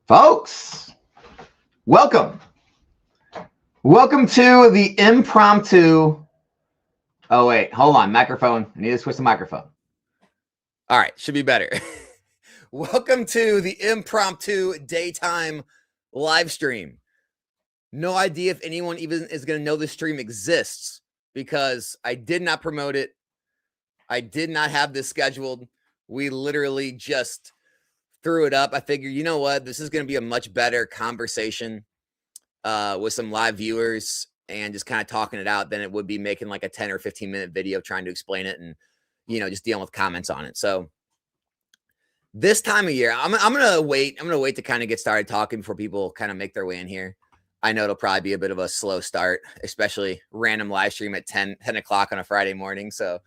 Folks, welcome. Welcome to the impromptu. Oh, wait, hold on. Microphone. I need to switch the microphone. All right, should be better. Welcome to the impromptu daytime live stream. No idea if anyone even is going to know this stream exists because I did not promote it. I did not have this scheduled. We literally just threw it up. I figured, you know what? This is going to be a much better conversation with some live viewers and just kind of talking it out than it would be making like a 10 or 15-minute video trying to explain it and, just dealing with comments on it. So this time of year, I'm gonna wait. I'm gonna wait to kind of get started talking before people kind of make their way in here. I know it'll probably be a bit of a slow start, especially random live stream at 10 o'clock on a Friday morning. So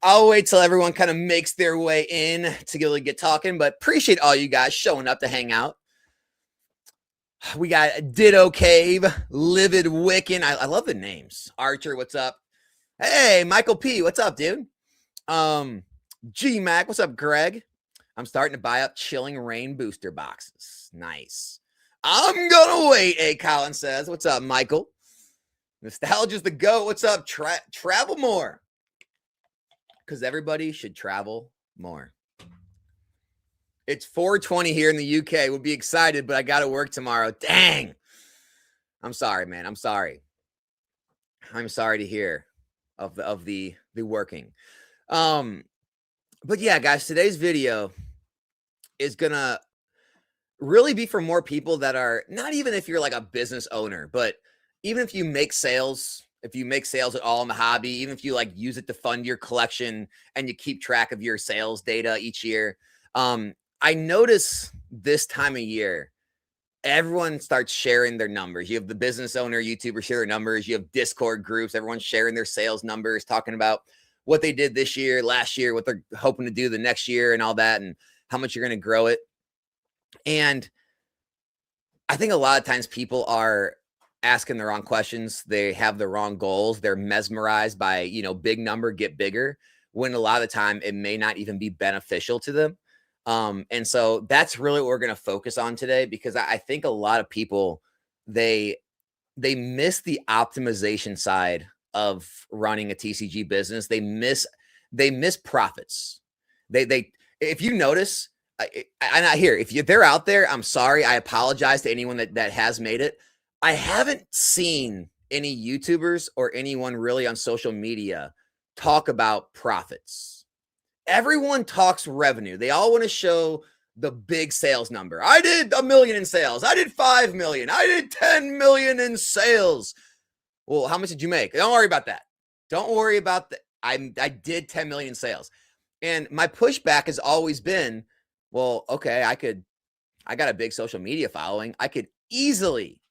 I'll wait till everyone kind of makes their way in to really get talking. But appreciate all you guys showing up to hang out. We got Ditto Cave, Livid Wiccan. I love the names. Archer, what's up? Hey, Michael P, what's up, dude? G Mac, what's up, Greg? I'm starting to buy up Chilling Rain booster boxes. Nice. I'm gonna wait, A. Colin says. What's up, Michael? Nostalgia's the goat. What's up? Travel more. Because everybody should travel more. It's 4:20 here in the UK. We'll be excited, but I got to work tomorrow. Dang. I'm sorry, man. I'm sorry. I'm sorry to hear of the working. But yeah, guys, today's video is gonna really be for more people that are not even if you're like a business owner, but even if you make sales, at all in the hobby, even if you like use it to fund your collection and you keep track of your sales data each year. I notice this time of year, everyone starts sharing their numbers. You have the business owner, YouTubers share their numbers. You have Discord groups, everyone's sharing their sales numbers, talking about what they did this year, last year, what they're hoping to do the next year and all that, and how much you're going to grow it. And I think a lot of times people are asking the wrong questions. They have the wrong goals. They're mesmerized by, big number, get bigger, when a lot of the time it may not even be beneficial to them. And so that's really what we're going to focus on today, because I think a lot of people, they miss the optimization side of running a TCG business. They miss profits. If you notice, I'm not here. If they're out there, I'm sorry. I apologize to anyone that has made it. I haven't seen any YouTubers or anyone really on social media talk about profits. Everyone talks revenue. They all want to show the big sales number. I did $1 million in sales. I did 5 million. I did 10 million in sales. Well, how much did you make? Don't worry about that. Don't worry about that. I did 10 million in sales. And my pushback has always been, well, okay, I got a big social media following. I could easily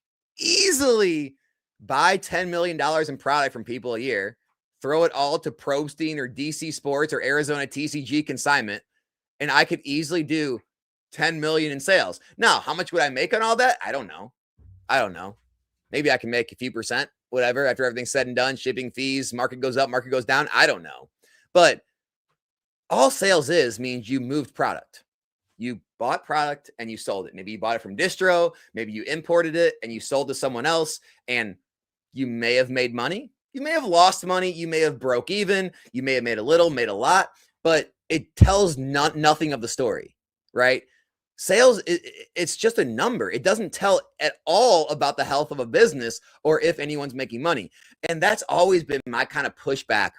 buy $10 million in product from people a year, throw it all to Probstein or DC Sports or Arizona TCG consignment, and I could easily do 10 million in sales. Now, how much would I make on all that? I don't know. Maybe I can make a few percent, whatever, after everything's said and done, shipping fees, market goes up, market goes down. I don't know. But all sales means you moved product. You bought product and you sold it. Maybe you bought it from distro. Maybe you imported it and you sold to someone else, and you may have made money. You may have lost money. You may have broke even. You may have made a little, made a lot, but it tells nothing of the story, right? Sales, it's just a number. It doesn't tell at all about the health of a business or if anyone's making money. And that's always been my kind of pushback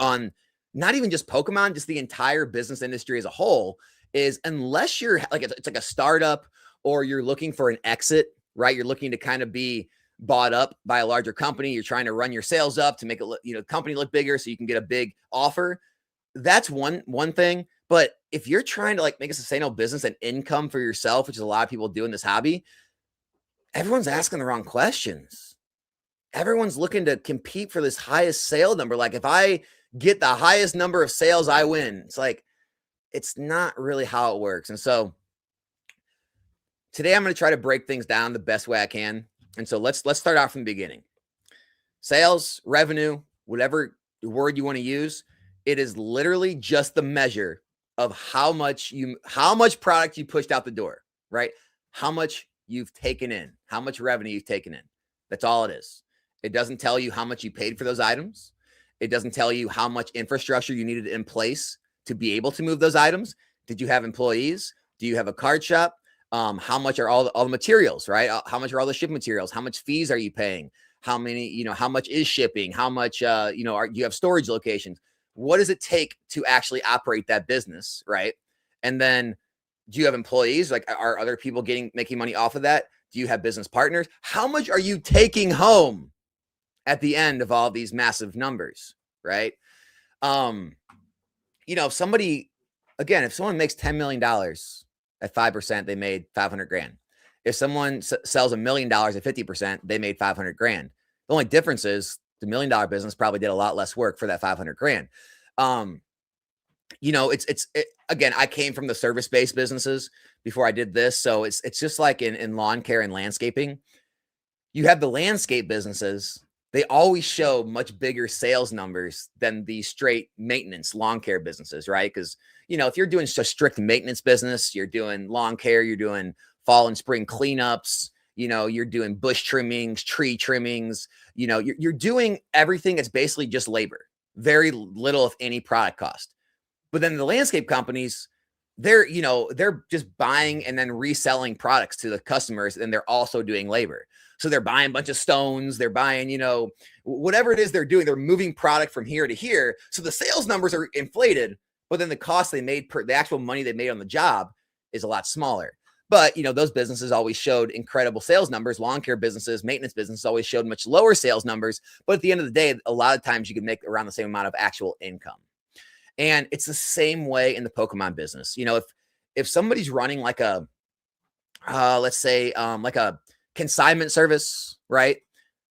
on not even just Pokemon, just the entire business industry as a whole, is unless you're like, it's like a startup or you're looking for an exit, right? You're looking to kind of be bought up by a larger company. You're trying to run your sales up to make it, company look bigger so you can get a big offer. That's one thing. But if you're trying to like make a sustainable business and income for yourself, which is a lot of people do in this hobby, everyone's asking the wrong questions. Everyone's looking to compete for this highest sale number. Like, if I get the highest number of sales, I win. It's like, it's not really how it works. And so today I'm going to try to break things down the best way I can. And so let's start out from the beginning. Sales, revenue, whatever word you want to use, it is literally just the measure of how much product you pushed out the door, right? how much you've taken in, how much revenue you've taken in. That's all it is. It doesn't tell you how much you paid for those items. It doesn't tell you how much infrastructure you needed in place to be able to move those items. Did you have employees? Do you have a card shop? How much are all the materials, right? How much are all the shipping materials? How much fees are you paying? How many, how much is shipping? How much, do you have storage locations? What does it take to actually operate that business, right? And then do you have employees? Like, are other people making money off of that? Do you have business partners? How much are you taking home at the end of all these massive numbers, right? If somebody, again, if someone makes $10 million at 5%, they made 500 grand. If someone sells $1 million at 50%, they made 500 grand. The only difference is the $1 million business probably did a lot less work for that 500 grand. Again, I came from the service-based businesses before I did this. So it's just like in lawn care and landscaping. You have the landscape businesses. They always show much bigger sales numbers than the straight maintenance lawn care businesses, right? Because, if you're doing a strict maintenance business, you're doing lawn care, you're doing fall and spring cleanups, you're doing bush trimmings, tree trimmings, you're doing everything. It's basically just labor, very little, if any, product cost. But then the landscape companies, they're just buying and then reselling products to the customers, and they're also doing labor. So they're buying a bunch of stones, they're buying, whatever it is they're doing, they're moving product from here to here. So the sales numbers are inflated, but then the cost they made the actual money they made on the job is a lot smaller. But, those businesses always showed incredible sales numbers. Lawn care businesses, maintenance businesses always showed much lower sales numbers. But at the end of the day, a lot of times you can make around the same amount of actual income. And it's the same way in the Pokemon business. If somebody's running like a, let's say, like a consignment service, right?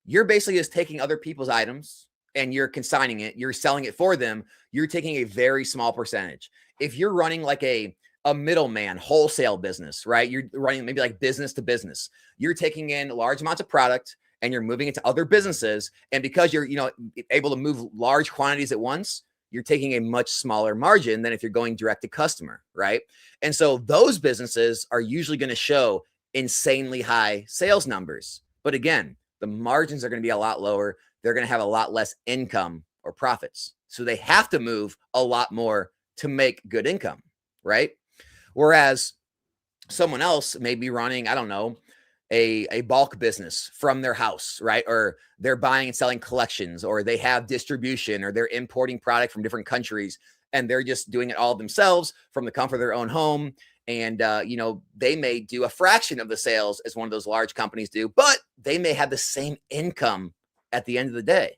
You're basically just taking other people's items and you're consigning it. You're selling it for them. You're taking a very small percentage. If you're running like a middleman wholesale business, right? You're running maybe like business to business. You're taking in large amounts of product and you're moving it to other businesses. And because you're, able to move large quantities at once, you're taking a much smaller margin than if you're going direct to customer, right? And so those businesses are usually going to show insanely high sales numbers. But again, the margins are going to be a lot lower. They're going to have a lot less income or profits. So they have to move a lot more to make good income, right? Whereas someone else may be running, I don't know, a bulk business from their house, right? Or they're buying and selling collections, or they have distribution, or they're importing product from different countries, and they're just doing it all themselves from the comfort of their own home. And, they may do a fraction of the sales as one of those large companies do, but they may have the same income at the end of the day.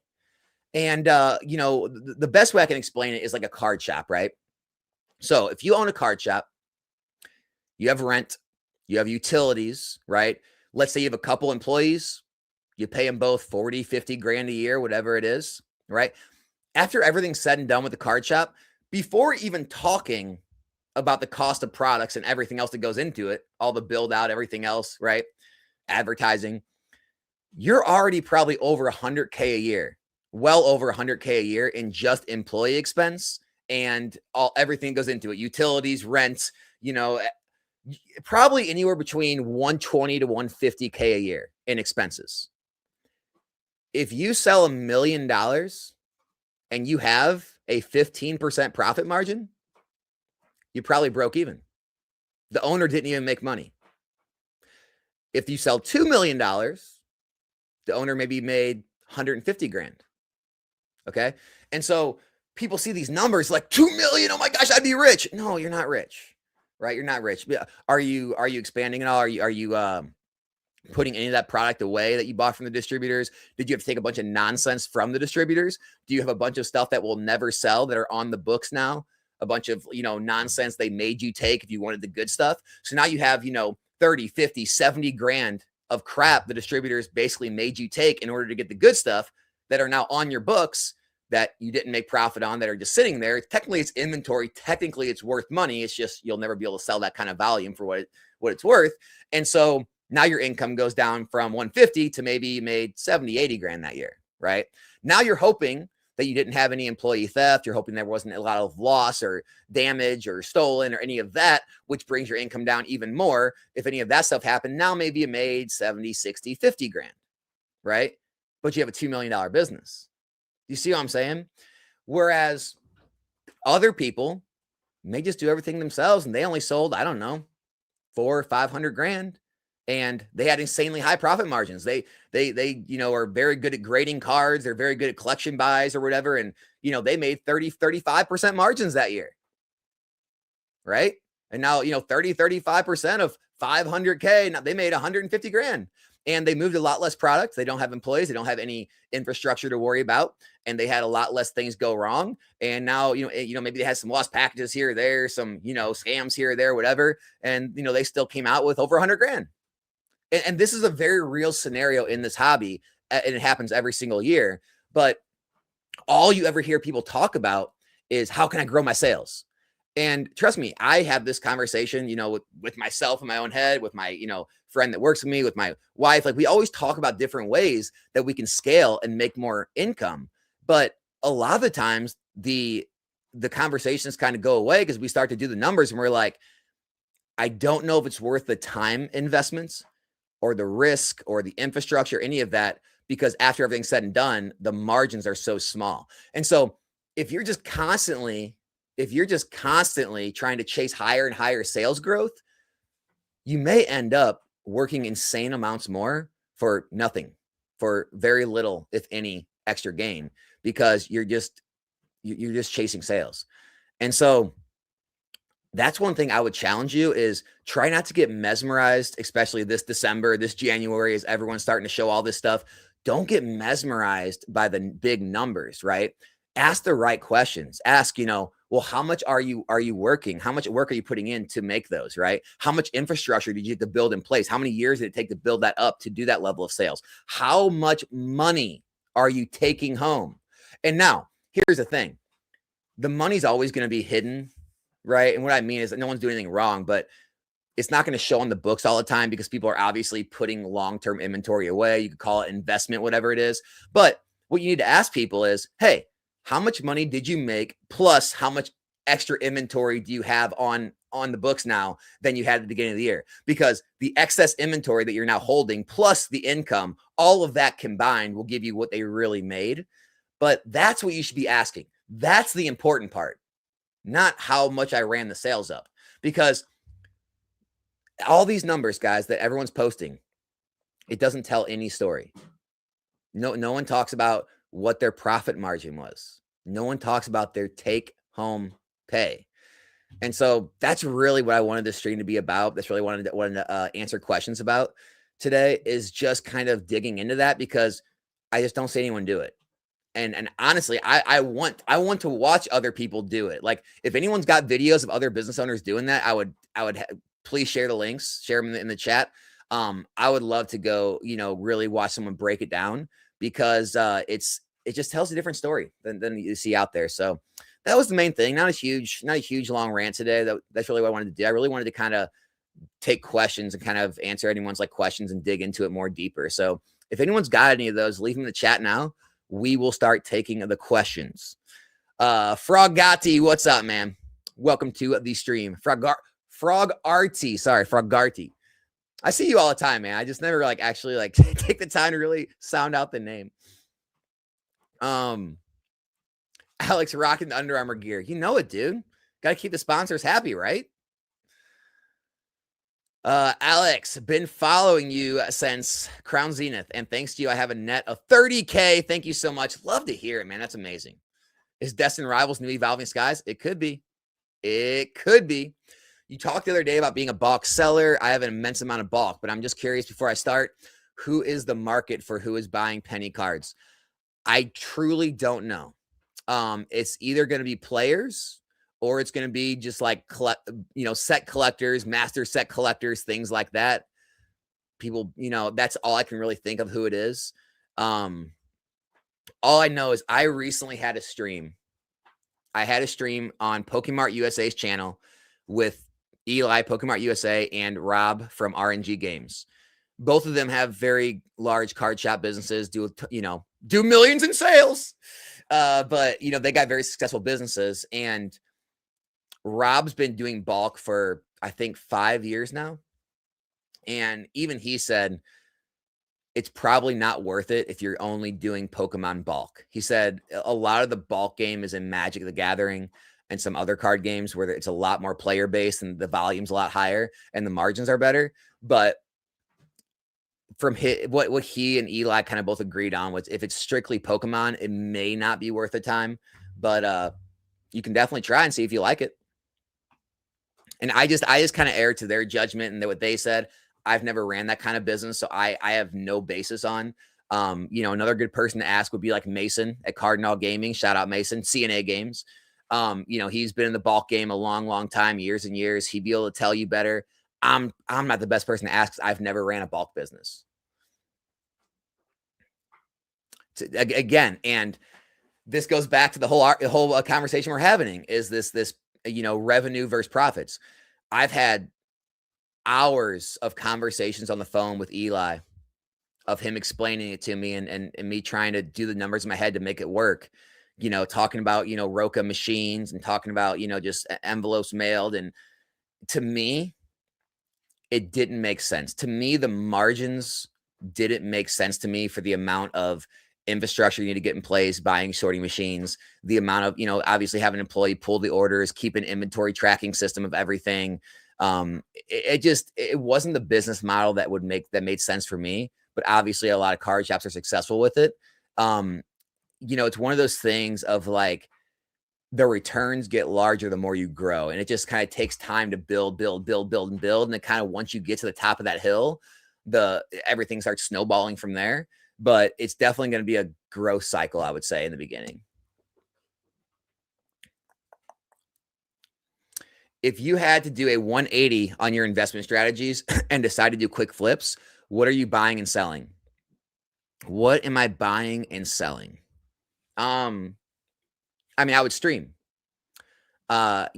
And, the best way I can explain it is like a card shop, right? So if you own a card shop, you have rent, you have utilities, right? Let's say you have a couple employees, you pay them both 40, 50 grand a year, whatever it is, right? After everything's said and done with the card shop, before even talking about the cost of products and everything else that goes into it, all the build out, everything else, right? Advertising, you're already probably over 100K a year, well over 100K a year in just employee expense and everything goes into it. Utilities, rent, probably anywhere between 120 to 150K a year in expenses. If you sell $1 million and you have a 15% profit margin, you probably broke even. The owner didn't even make money. If you sell $2 million, the owner maybe made 150 grand. Okay. And so people see these numbers like 2 million. Oh my gosh, I'd be rich. No, you're not rich, right? You're not rich. Are you expanding at all? Are you putting any of that product away that you bought from the distributors? Did you have to take a bunch of nonsense from the distributors? Do you have a bunch of stuff that will never sell that are on the books now? A bunch of, nonsense they made you take if you wanted the good stuff. So now you have, 30, 50, 70 grand of crap the distributors basically made you take in order to get the good stuff that are now on your books that you didn't make profit on, that are just sitting there. Technically it's inventory. Technically it's worth money. It's just, you'll never be able to sell that kind of volume for what it's worth. And so now your income goes down from 150 to maybe you made 70, 80 grand that year, right? Now you're hoping that you didn't have any employee theft. You're hoping there wasn't a lot of loss or damage or stolen or any of that, which brings your income down even more. If any of that stuff happened, now maybe you made 70, 60, 50 grand, right? But you have a $2 million business. You see what I'm saying? Whereas other people may just do everything themselves and they only sold, I don't know, 400 or 500 grand. And they had insanely high profit margins. They are very good at grading cards. They're very good at collection buys or whatever. And, they made 30, 35% margins that year. Right. And now, 30, 35% of 500K. Now they made 150 grand and they moved a lot less product. They don't have employees. They don't have any infrastructure to worry about. And they had a lot less things go wrong. And now, maybe they had some lost packages here or there, some, scams here or there, whatever. And, they still came out with over 100 grand. And this is a very real scenario in this hobby, and it happens every single year. But all you ever hear people talk about is how can I grow my sales? And trust me, I have this conversation, with myself in my own head, with my, friend that works with me, with my wife. Like we always talk about different ways that we can scale and make more income. But a lot of the times the conversations kind of go away because we start to do the numbers and we're like, I don't know if it's worth the time investments or the risk or the infrastructure, any of that, because after everything's said and done, the margins are so small. And so if you're just constantly trying to chase higher and higher sales growth, you may end up working insane amounts more for nothing, for very little, if any, extra gain, because you're just chasing sales. And so that's one thing I would challenge you is try not to get mesmerized, especially this December, this January, as everyone's starting to show all this stuff. Don't get mesmerized by the big numbers, right? Ask the right questions. Ask, well, how much are you working? How much work are you putting in to make those, right? How much infrastructure did you have to build in place? How many years did it take to build that up to do that level of sales? How much money are you taking home? And now, here's the thing. The money's always going to be hidden, right? And what I mean is that no one's doing anything wrong, but it's not going to show on the books all the time because people are obviously putting long-term inventory away. You could call it investment, whatever it is. But what you need to ask people is, hey, how much money did you make? Plus, how much extra inventory do you have on the books now than you had at the beginning of the year? Because the excess inventory that you're now holding, plus the income, all of that combined will give you what they really made. But that's what you should be asking. That's the important part, not how much I ran the sales up. Because all these numbers, guys, that everyone's posting, it doesn't tell any story. No one talks about what their profit margin was. No one talks about their take-home pay. And so that's really what I wanted this stream to be about. That's really wanted to answer questions about today, is just kind of digging into that, because I just don't see anyone do it. And honestly, I want to watch other people do it. Like if anyone's got videos of other business owners doing that, I would please share the links, share them in the chat. I would love to go, really watch someone break it down, because it just tells a different story than you see out there. So that was the main thing. Not a huge long rant today. That's really what I wanted to do. I really wanted to kind of take questions and kind of answer anyone's questions and dig into it more deeper. So if anyone's got any of those, leave them in the chat now. We will start taking the questions. Frogati, what's up, man? Welcome to the stream. Frogarty. I see you all the time, man. I just never actually take the time to really sound out the name. Alex rocking the Under Armour gear. You know it, dude. Got to keep the sponsors happy, right? Alex, been following you since Crown Zenith, and thanks to you, I have a net of 30K. Thank you so much. Love to hear it, man. That's amazing. Is Destined Rivals new Evolving Skies? It could be. It could be. You talked the other day about being a bulk seller. I have an immense amount of bulk, but I'm just curious before I start, who is the market for who is buying penny cards? I truly don't know. It's either going to be players, or it's going to be just set collectors, master set collectors, things like that. People, that's all I can really think of who it is. All I know is I recently had a stream. I had a stream on Pokemart USA's channel with Eli, Pokemart USA, and Rob from RNG Games. Both of them have very large card shop businesses, do millions in sales. But they got very successful businesses, and Rob's been doing bulk for I think 5 years now. And even he said it's probably not worth it if you're only doing Pokemon bulk. He said a lot of the bulk game is in Magic the Gathering and some other card games where it's a lot more player based and the volume's a lot higher and the margins are better. But from what he and Eli kind of both agreed on was if it's strictly Pokemon, it may not be worth the time, but you can definitely try and see if you like it. And I just kind of err to their judgment and what they said. I've never ran that kind of business, so I have no basis on. Another good person to ask would be like Mason at Cardinal Gaming. Shout out Mason, CNA Games. He's been in the bulk game a long time, years and years. He'd be able to tell you better. I'm not the best person to ask. I've never ran a bulk business. Again, and this goes back to the whole conversation we're having. Is this revenue versus profits? I've had hours of conversations on the phone with Eli of him explaining it to me and me trying to do the numbers in my head to make it work, talking about, Roka machines and talking about, just envelopes mailed. And to me, it didn't make sense. To me, the margins didn't make sense to me for the amount of infrastructure you need to get in place, buying sorting machines, the amount of, obviously have an employee pull the orders, keep an inventory tracking system of everything. It wasn't the business model that made sense for me, but obviously a lot of card shops are successful with it. It's one of those things of like the returns get larger the more you grow, and it just kind of takes time to build. And then kind of once you get to the top of that hill, everything starts snowballing from there. But it's definitely going to be a growth cycle, I would say, in the beginning. If you had to do a 180 on your investment strategies and decide to do quick flips, what are you buying and selling? What am I buying and selling? I would stream. Here's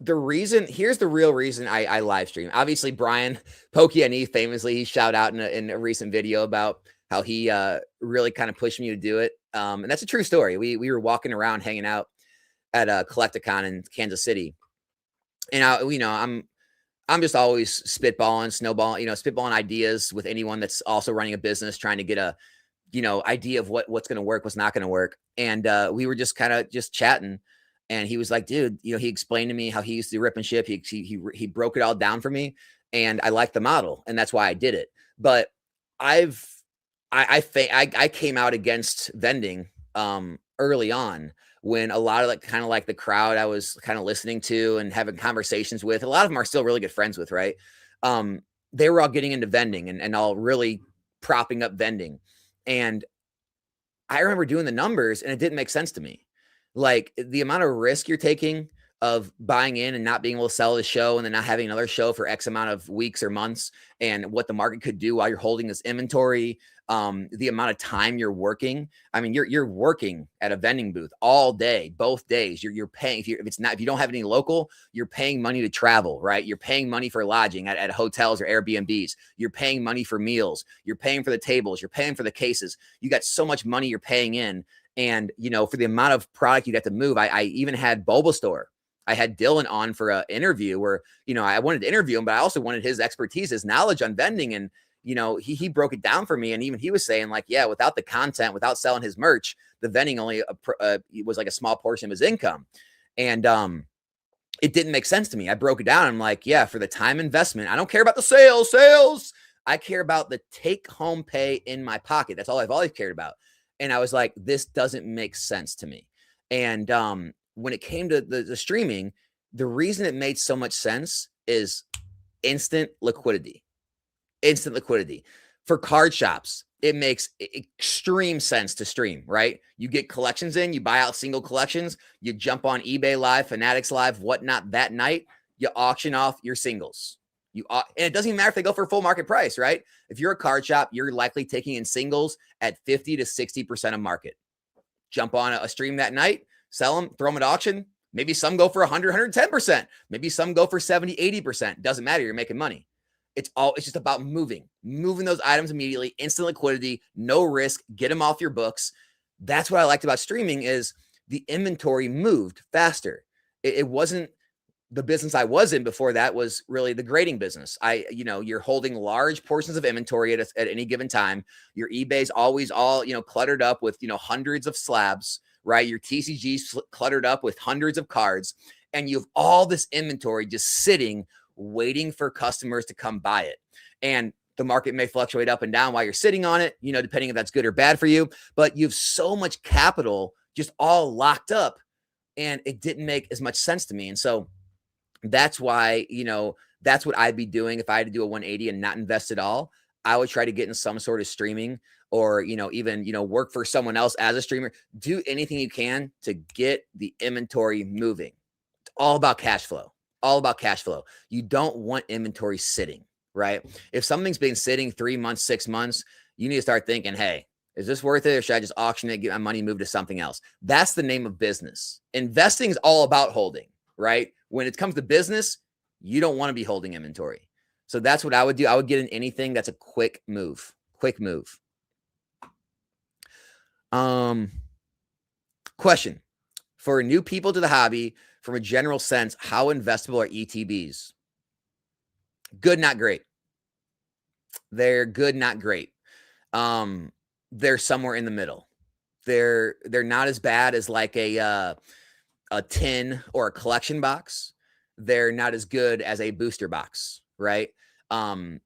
the real reason I live stream. Obviously, Brian Pokiani famously, he shout out in a recent video about how he really kind of pushed me to do it. And that's a true story. We were walking around hanging out at a Collecticon in Kansas City. And I'm just always spitballing ideas with anyone that's also running a business, trying to get a, idea of what's going to work, what's not going to work. And we were just kind of just chatting. And he was like, dude, he explained to me how he used to rip and ship. He broke it all down for me. And I liked the model. And that's why I did it. But I came out against vending early on, when a lot of the crowd I was kind of listening to and having conversations with, a lot of them are still really good friends with, right? They were all getting into vending and all really propping up vending. And I remember doing the numbers and it didn't make sense to me. Like the amount of risk you're taking of buying in and not being able to sell the show and then not having another show for X amount of weeks or months, and what the market could do while you're holding this inventory, the amount of time you're working. I mean, you're working at a vending booth all day, both days. You're paying, if you don't have any local, you're paying money to travel, right? You're paying money for lodging at hotels or Airbnbs. You're paying money for meals. You're paying for the tables. You're paying for the cases. You got so much money you're paying in. And, for the amount of product you'd have to move, I even had Bulbasaur. I had Dylan on for an interview where, I wanted to interview him, but I also wanted his expertise, his knowledge on vending. And, he broke it down for me. And even he was saying like, yeah, without the content, without selling his merch, the vending only was like a small portion of his income. And it didn't make sense to me. I broke it down. I'm like, yeah, for the time investment, I don't care about the sales. I care about the take home pay in my pocket. That's all I've always cared about. And I was like, this doesn't make sense to me. And when it came to the streaming, the reason it made so much sense is instant liquidity. For card shops, it makes extreme sense to stream, right? You get collections in, you buy out single collections, you jump on eBay Live, Fanatics Live, whatnot that night, you auction off your singles. And it doesn't even matter if they go for full market price, right? If you're a card shop, you're likely taking in singles at 50 to 60% of market. Jump on a stream that night, sell them, throw them at auction. Maybe some go for 100, 110%. Maybe some go for 70, 80%. Doesn't matter. You're making money. It's just about moving those items immediately, instant liquidity, no risk, get them off your books. That's what I liked about streaming is the inventory moved faster. It wasn't the business I was in before that was really the grading business. You're holding large portions of inventory at any given time. Your eBay's always all, cluttered up with, hundreds of slabs, right? Your TCG's cluttered up with hundreds of cards, and you have all this inventory just sitting, waiting for customers to come buy it. And the market may fluctuate up and down while you're sitting on it, depending if that's good or bad for you, but you have so much capital just all locked up, and it didn't make as much sense to me. And so that's why, that's what I'd be doing if I had to do a 180 and not invest at all. I would try to get in some sort of streaming or, even, work for someone else as a streamer. Do anything you can to get the inventory moving. It's all about cash flow, all about cash flow. You don't want inventory sitting, right? If something's been sitting 3 months, 6 months, you need to start thinking, hey, is this worth it? Or should I just auction it, get my money moved to something else? That's the name of business. Investing is all about holding, right? When it comes to business, you don't want to be holding inventory. So that's what I would do. I would get in anything that's a quick move. Question for new people to the hobby, from a general sense, how investable are ETBs? Good, not great. They're good, not great. They're somewhere in the middle. They're not as bad as like a tin or a collection box. They're not as good as a booster box, right? For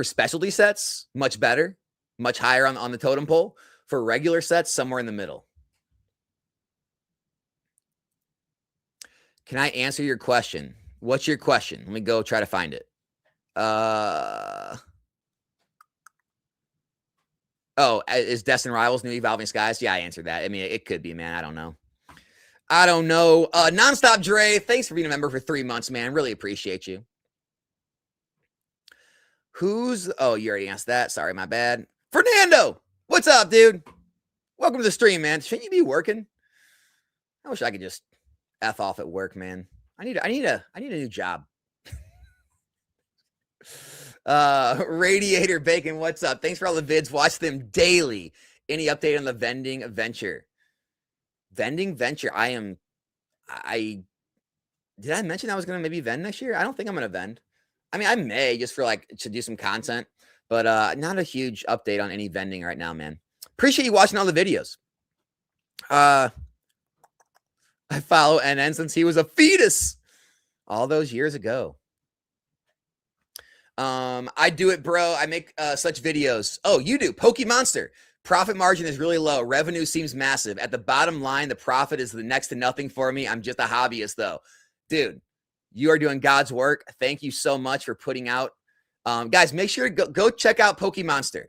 specialty sets, much better, much higher on the totem pole. For regular sets, somewhere in the middle. Can I answer your question? What's your question? Let me go try to find it. Is Destin Rivals New Evolving Skies? Yeah, I answered that. I mean, it could be, man. I don't know. Nonstop Dre, thanks for being a member for 3 months, man. Really appreciate you. You already asked that. Sorry, my bad. Fernando, what's up, dude? Welcome to the stream, man. Shouldn't you be working? I wish I could just F off at work, man. I need a new job. Radiator Bacon, what's up? Thanks for all the vids. Watch them daily. Any update on the vending venture? Vending venture. Did I mention I was going to maybe vend next year? I don't think I'm going to vend. I mean, I may just for to do some content, but not a huge update on any vending right now, man. Appreciate you watching all the videos. I follow NN since he was a fetus all those years ago. I do it, bro. I make such videos. Oh, you do. Pokemonster. Profit margin is really low. Revenue seems massive. At the bottom line, the profit is the next to nothing for me. I'm just a hobbyist, though. Dude, you are doing God's work. Thank you so much for putting out. Guys, make sure to go check out Pokemonster.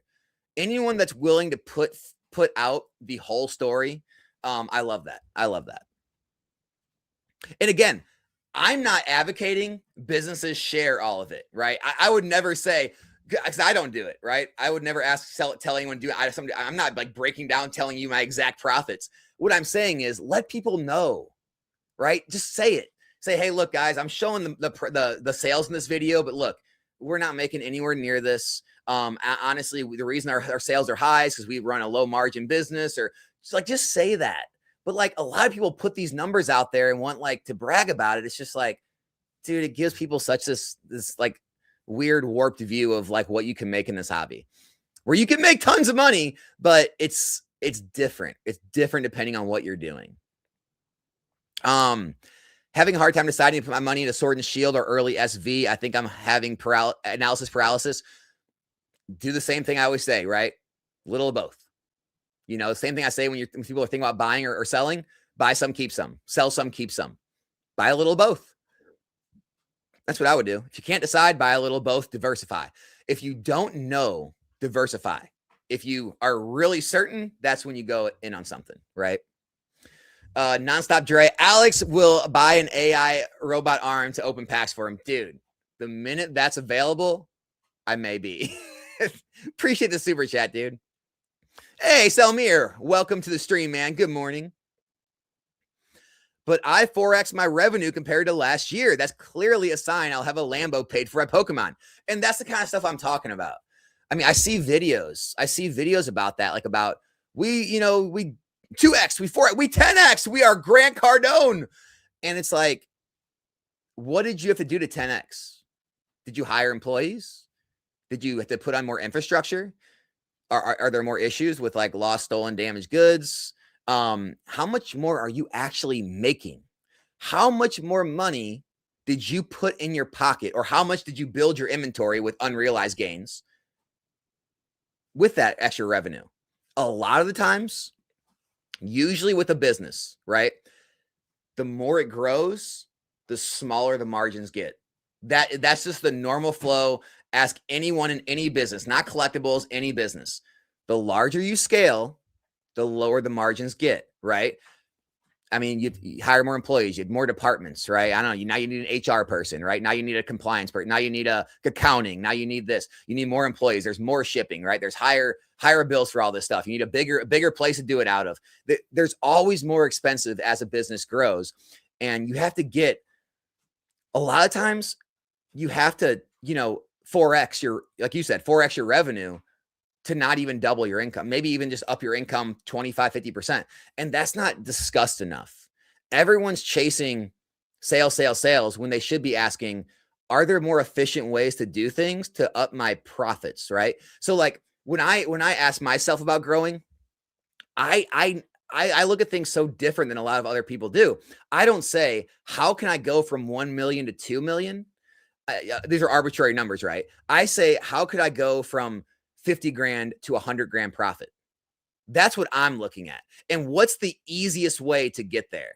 Anyone that's willing to put out the whole story, I love that. I love that. And again, I'm not advocating businesses share all of it, right? I would never say, because I don't do it, right? I would never tell anyone to do it. I'm not like breaking down, telling you my exact profits. What I'm saying is let people know, right? Just say it. Say, hey, look, guys, I'm showing the sales in this video, but look, we're not making anywhere near this. Honestly, the reason our sales are high is because we run a low margin business, or just say that. But like a lot of people put these numbers out there and want to brag about it. It's just like, dude, it gives people such this like weird warped view of what you can make in this hobby, where you can make tons of money, but it's different. It's different depending on what you're doing. Having a hard time deciding to put my money into Sword and Shield or early SV. I think I'm having analysis paralysis. Do the same thing I always say, right? Little of both. The same thing I say when people are thinking about buying or selling. Buy some, keep some. Sell some, keep some. Buy a little of both. That's what I would do. If you can't decide, buy a little of both. Diversify. If you don't know, diversify. If you are really certain, that's when you go in on something, right? Nonstop Dre. Alex will buy an AI robot arm to open packs for him. Dude, the minute that's available, I may be. Appreciate the super chat, dude. Hey, Selmir, welcome to the stream, man. Good morning. But I 4x my revenue compared to last year. That's clearly a sign I'll have a Lambo paid for at Pokemon. And that's the kind of stuff I'm talking about. I mean, I see videos about that, about We 2x, we 4x, we 10x, we are Grant Cardone. And it's like, what did you have to do to 10x? Did you hire employees? Did you have to put on more infrastructure? Are there more issues with like lost, stolen, damaged goods? How much more are you actually making? How much more money did you put in your pocket, or how much did you build your inventory with unrealized gains with that extra revenue? A lot of the times, usually with a business, right? The more it grows, the smaller the margins get. That's just the normal flow. Ask anyone in any business, not collectibles, any business. The larger you scale, the lower the margins get, right? I mean, you hire more employees, you have more departments, right? I don't know. Now you need an HR person, right? Now you need a compliance person. Now you need a accounting. Now you need this. You need more employees. There's more shipping, right? There's higher bills for all this stuff. You need a bigger place to do it out of. There's always more expensive as a business grows, and you have to get. A lot of times, you have to 4x your, like you said, 4x your revenue to not even double your income, maybe even just up your income 25, 50%. And that's not discussed enough. Everyone's chasing sales when they should be asking, are there more efficient ways to do things to up my profits, right? So like when I ask myself about growing, I look at things so different than a lot of other people do. I don't say, how can I go from 1 million to 2 million? These are arbitrary numbers, right? I say, how could I go from 50 grand to 100 grand profit? That's what I'm looking at. And what's the easiest way to get there?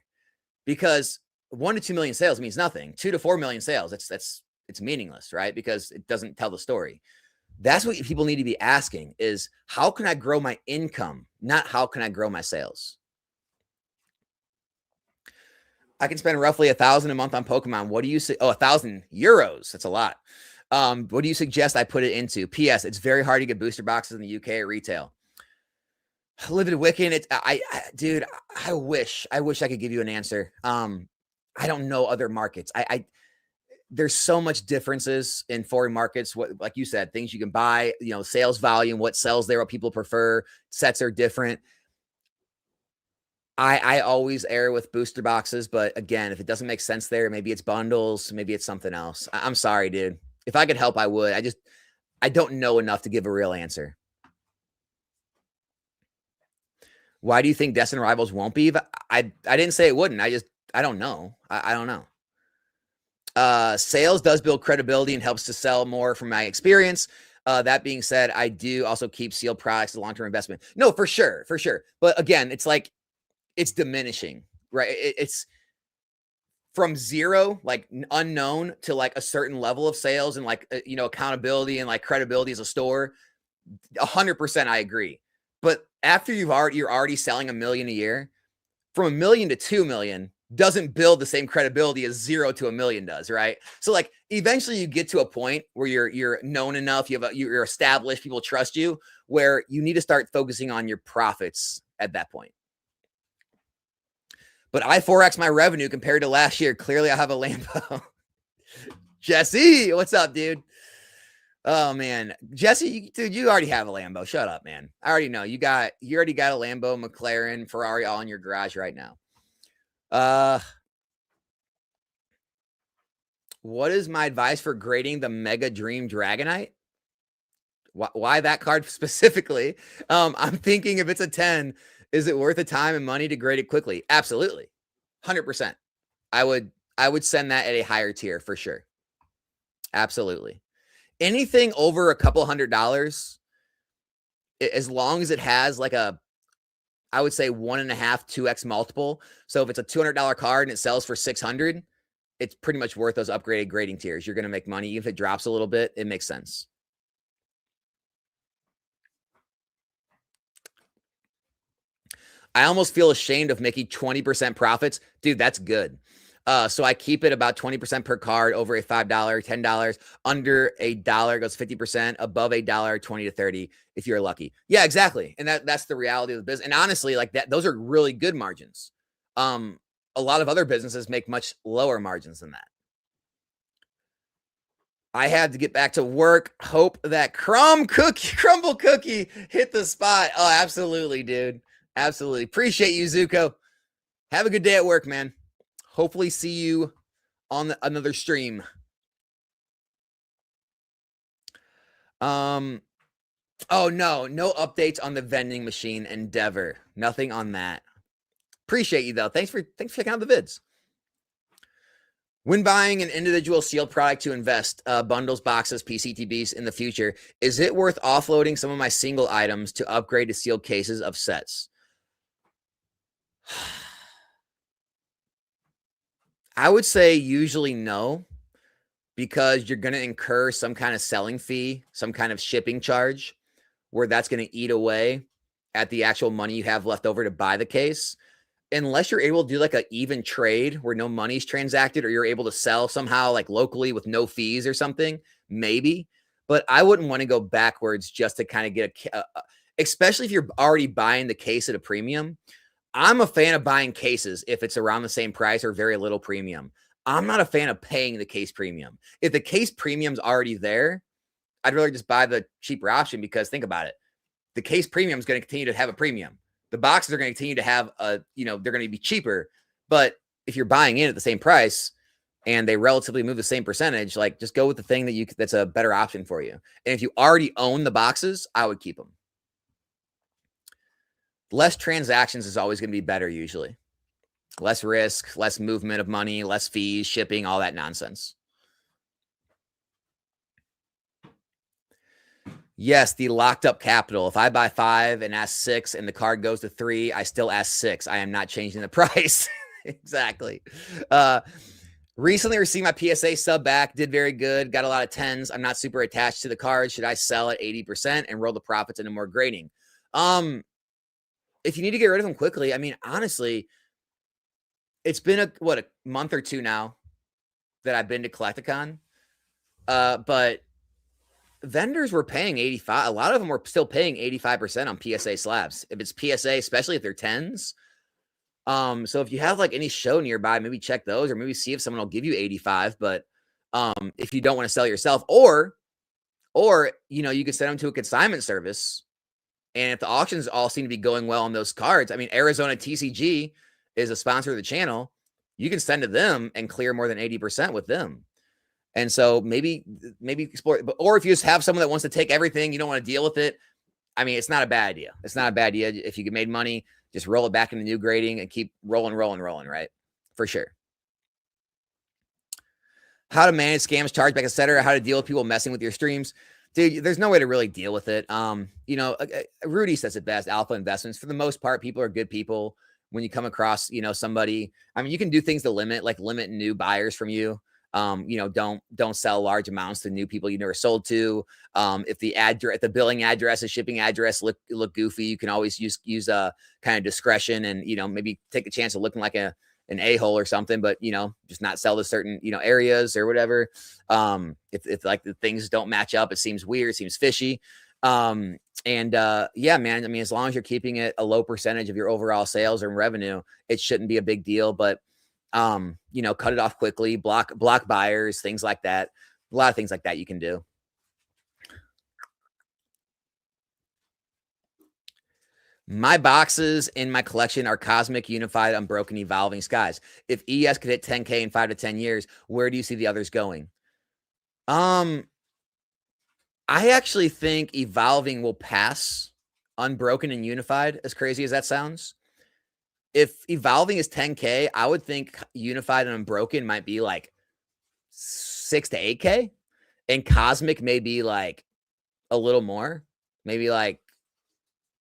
Because 1 to 2 million sales means nothing. 2 to 4 million sales, it's meaningless, right? Because it doesn't tell the story. That's what people need to be asking is, how can I grow my income? Not how can I grow my sales? I can spend roughly $1,000 a month on Pokemon. What do you say? Oh, 1,000 euros. That's a lot. What do you suggest I put it into? P.S. It's very hard to get booster boxes in the UK at retail. Limited Wiccan. Dude, I wish I could give you an answer. I don't know other markets. There's so much differences in foreign markets. What, like you said, things you can buy, sales volume, what sells there, what people prefer. Sets are different. I always err with booster boxes, but again, if it doesn't make sense there, maybe it's bundles, maybe it's something else. I'm sorry, dude. If I could help, I would. I don't know enough to give a real answer. Why do you think Destined Rivals won't be? I didn't say it wouldn't. I don't know. I don't know. Sales does build credibility and helps to sell more from my experience. That being said, I do also keep sealed products as a long-term investment. No, for sure. But again, it's like, it's diminishing, right? It's from zero, like unknown, to like a certain level of sales and like, accountability and like credibility as a store. 100% I agree. But after you're already selling $1 million a year, from $1 million to 2 million doesn't build the same credibility as 0 to 1 million does, right? So like eventually you get to a point where you're known enough, you're established, people trust you, where you need to start focusing on your profits at that point. But I 4x my revenue compared to last year. Clearly I have a Lambo. Jesse, what's up, dude? Oh man, Jesse, dude, you already have a Lambo. Shut up, man. I already know you already got a Lambo, McLaren, Ferrari all in your garage right now. What is my advice for grading the Mega Dream Dragonite? Why that card specifically? I'm thinking if it's a 10, is it worth the time and money to grade it quickly? Absolutely. 100%. I would send that at a higher tier for sure. Absolutely. Anything over a couple $100, as long as it has like I would say 1.5, 2x multiple. So if it's a $200 card and it sells for 600, it's pretty much worth those upgraded grading tiers. You're going to make money. Even if it drops a little bit, it makes sense. I almost feel ashamed of making 20% profits. Dude, that's good. So I keep it about 20% per card, over a $5, $10, under $1 goes 50%, above $1, 20 to 30 if you're lucky. Yeah, exactly. And that's the reality of the business. And honestly, like that, those are really good margins. A lot of other businesses make much lower margins than that. I had to get back to work. Hope that crumble cookie hit the spot. Oh, absolutely, dude. Absolutely. Appreciate you, Zuko. Have a good day at work, man. Hopefully see you on another stream. Oh no updates on the vending machine endeavor. Nothing on that. Appreciate you though. Thanks for checking out the vids. When buying an individual sealed product to invest, bundles, boxes, PCTBs in the future, is it worth offloading some of my single items to upgrade to sealed cases of sets? I would say usually no, because you're going to incur some kind of selling fee, some kind of shipping charge, where that's going to eat away at the actual money you have left over to buy the case. Unless you're able to do like an even trade where no money's transacted, or you're able to sell somehow like locally with no fees or something, maybe. But I wouldn't want to go backwards just to kind of get especially if you're already buying the case at a premium. I'm a fan of buying cases if it's around the same price or very little premium. I'm not a fan of paying the case premium. If the case premium's already there, I'd rather just buy the cheaper option, because think about it. The case premium is going to continue to have a premium. The boxes are going to continue to have they're going to be cheaper. But if you're buying in at the same price and they relatively move the same percentage, like just go with the thing that's a better option for you. And if you already own the boxes, I would keep them. Less transactions is always going to be better usually. Less risk, less movement of money, less fees, shipping, all that nonsense. Yes, the locked up capital. If I buy 5 and ask 6 and the card goes to 3, I still ask 6. I am not changing the price. Exactly. Recently received my PSA sub back. Did very good. Got a lot of 10s. I'm not super attached to the card. Should I sell at 80% and roll the profits into more grading? If you need to get rid of them quickly, I mean, honestly, it's been a month or two now that I've been to Collecticon. But vendors were paying 85. A lot of them were still paying 85% on PSA slabs. If it's PSA, especially if they're 10s. So if you have like any show nearby, maybe check those, or maybe see if someone will give you 85. But if you don't want to sell yourself, or you could send them to a consignment service. And if the auctions all seem to be going well on those cards, I mean, Arizona TCG is a sponsor of the channel. You can send to them and clear more than 80% with them. And so maybe explore, or if you just have someone that wants to take everything, you don't want to deal with it. I mean, it's not a bad idea. It's not a bad idea. If you made money, just roll it back into new grading and keep rolling, right? For sure. How to manage scams, chargeback, etc. How to deal with people messing with your streams. Dude, there's no way to really deal with it. Rudy says it best, alpha investments. For the most part, people are good people. When you come across, somebody, I mean, you can do things to limit new buyers from you. Don't sell large amounts to new people you never sold to. If the billing address, the shipping address look goofy, you can always use a kind of discretion and, maybe take a chance of looking like an a-hole or something, but just not sell to certain, areas or whatever. If like the things don't match up, it seems weird, seems fishy. Yeah, man, I mean, as long as you're keeping it a low percentage of your overall sales or revenue, it shouldn't be a big deal. But cut it off quickly, block buyers, things like that. A lot of things like that you can do. My boxes in my collection are Cosmic, Unified, Unbroken, Evolving, Skies. If ES could hit 10K in 5 to 10 years, where do you see the others going? I actually think Evolving will pass Unbroken and Unified, as crazy as that sounds. If Evolving is 10K, I would think Unified and Unbroken might be like 6 to 8K. And Cosmic may be like a little more, maybe like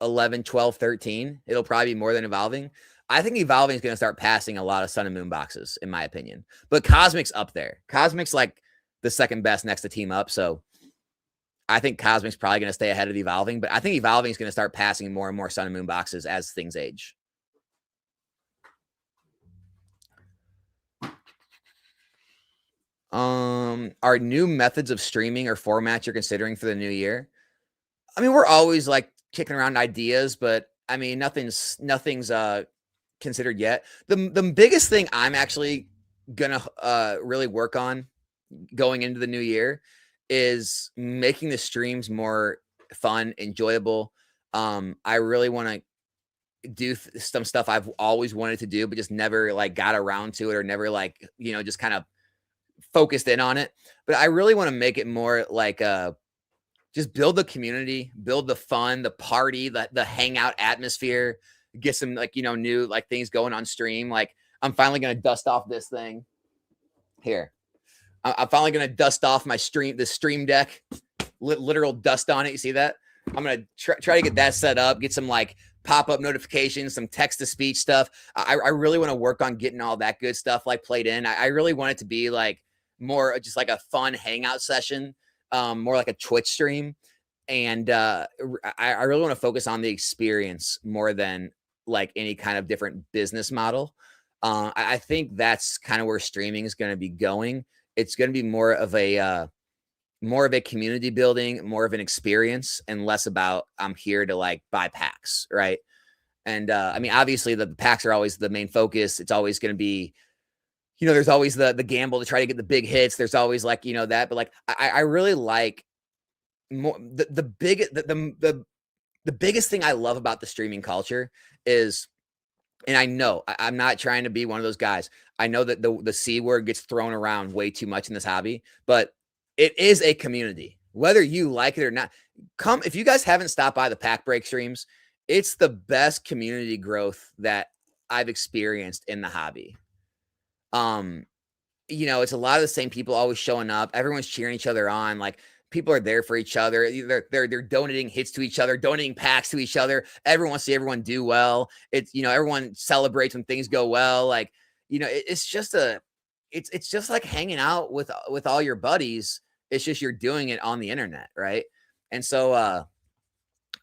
11, 12, 13. It'll probably be more than Evolving. I think Evolving is going to start passing a lot of Sun and Moon boxes, in my opinion. But Cosmic's up there. Cosmic's like the second best next to Team Up. So I think Cosmic's probably going to stay ahead of Evolving. But I think Evolving is going to start passing more and more Sun and Moon boxes as things age. Are new methods of streaming or formats you're considering for the new year? I mean, we're always like kicking around ideas, but I mean, nothing's considered yet. The biggest thing I'm actually gonna really work on going into the new year is making the streams more fun, enjoyable. I really want to do some stuff I've always wanted to do, but just never like got around to it, or never like, just kind of focused in on it. But I really want to make it more like just build the community, build the fun, the party, the hangout atmosphere, get some like, new like things going on stream. Like I'm finally going to dust off this thing here. I'm finally going to dust off the stream deck, literal dust on it. You see that? I'm going to try to get that set up, get some like pop-up notifications, some text-to-speech stuff. I really want to work on getting all that good stuff like played in. I really want it to be like more just like a fun hangout session, more like a Twitch stream. And I really want to focus on the experience more than like any kind of different business model. I think that's kind of where streaming is going to be going. It's going to be more of a community building, more of an experience, and less about I'm here to like buy packs, right? And I mean, obviously the packs are always the main focus. It's always going to be, there's always the gamble to try to get the big hits. There's always like, that, but like I really like more the biggest thing I love about the streaming culture is, and I know I'm not trying to be one of those guys. I know that the C word gets thrown around way too much in this hobby, but it is a community, whether you like it or not. If you guys haven't stopped by the pack break streams, it's the best community growth that I've experienced in the hobby. It's a lot of the same people always showing up. Everyone's cheering each other on. Like people are there for each other. They're donating hits to each other, donating packs to each other. Everyone wants to see everyone do well. It's, everyone celebrates when things go well. Like, it's just it's just like hanging out with all your buddies. It's just you're doing it on the internet, right? And so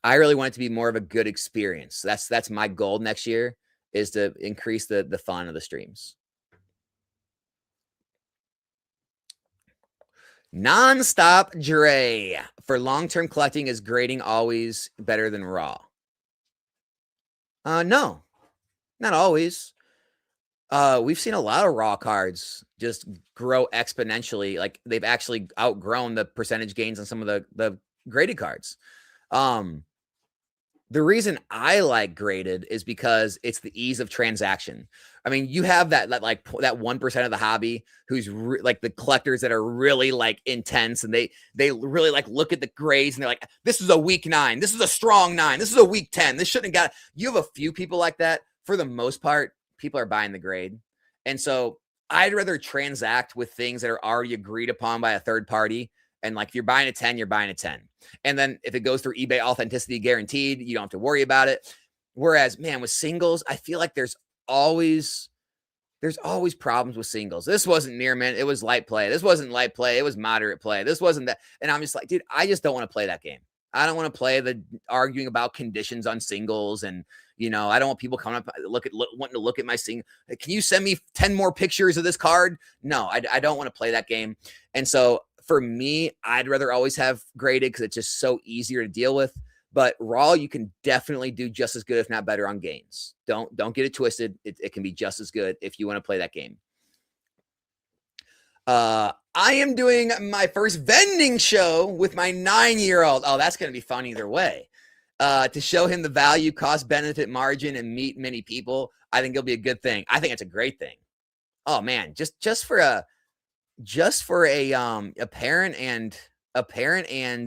I really want it to be more of a good experience. That's my goal next year, is to increase the fun of the streams. Nonstop Dre. For long-term collecting, is grading always better than raw? No, not always. We've seen a lot of raw cards just grow exponentially. Like they've actually outgrown the percentage gains on some of the graded cards. The reason I like graded is because it's the ease of transaction. I mean, you have that 1% of the hobby who's like the collectors that are really like intense, and they really like look at the grades and they're like, this is a weak 9, this is a strong 9, this is a weak 10, this shouldn't have got. You have a few people like that. For the most part, people are buying the grade, and so I'd rather transact with things that are already agreed upon by a third party. And like if you're buying a 10, you're buying a 10. And then if it goes through eBay authenticity guaranteed, you don't have to worry about it. Whereas, man, with singles, I feel like there's always problems with singles. This wasn't near mint. It was light play. This wasn't light play. It was moderate play. This wasn't that. And I'm just like, dude, I just don't want to play that game. I don't want to play the arguing about conditions on singles. And, I don't want people coming up, wanting to look at my single. Can you send me 10 more pictures of this card? No, I don't want to play that game. And so for me, I'd rather always have graded because it's just so easier to deal with. But raw, you can definitely do just as good, if not better, on gains. Don't get it twisted. It can be just as good if you want to play that game. I am doing my first vending show with my 9-year-old. Oh, that's going to be fun either way. To show him the value, cost, benefit, margin, and meet many people. I think it'll be a good thing. I think it's a great thing. Oh man, just for a parent and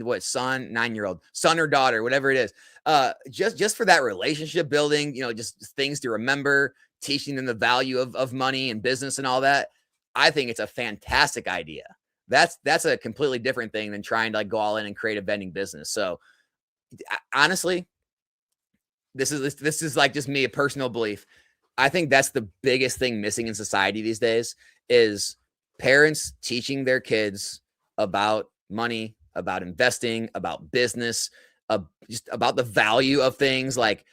what, 9-year-old son or daughter, whatever it is, just for that relationship building, just things to remember, teaching them the value of money and business and all that. I think it's a fantastic idea. That's a completely different thing than trying to like go all in and create a vending business. So honestly, this is like just me, a personal belief. I think that's the biggest thing missing in society these days is parents teaching their kids about money, about investing, about business, just about the value of things. Like,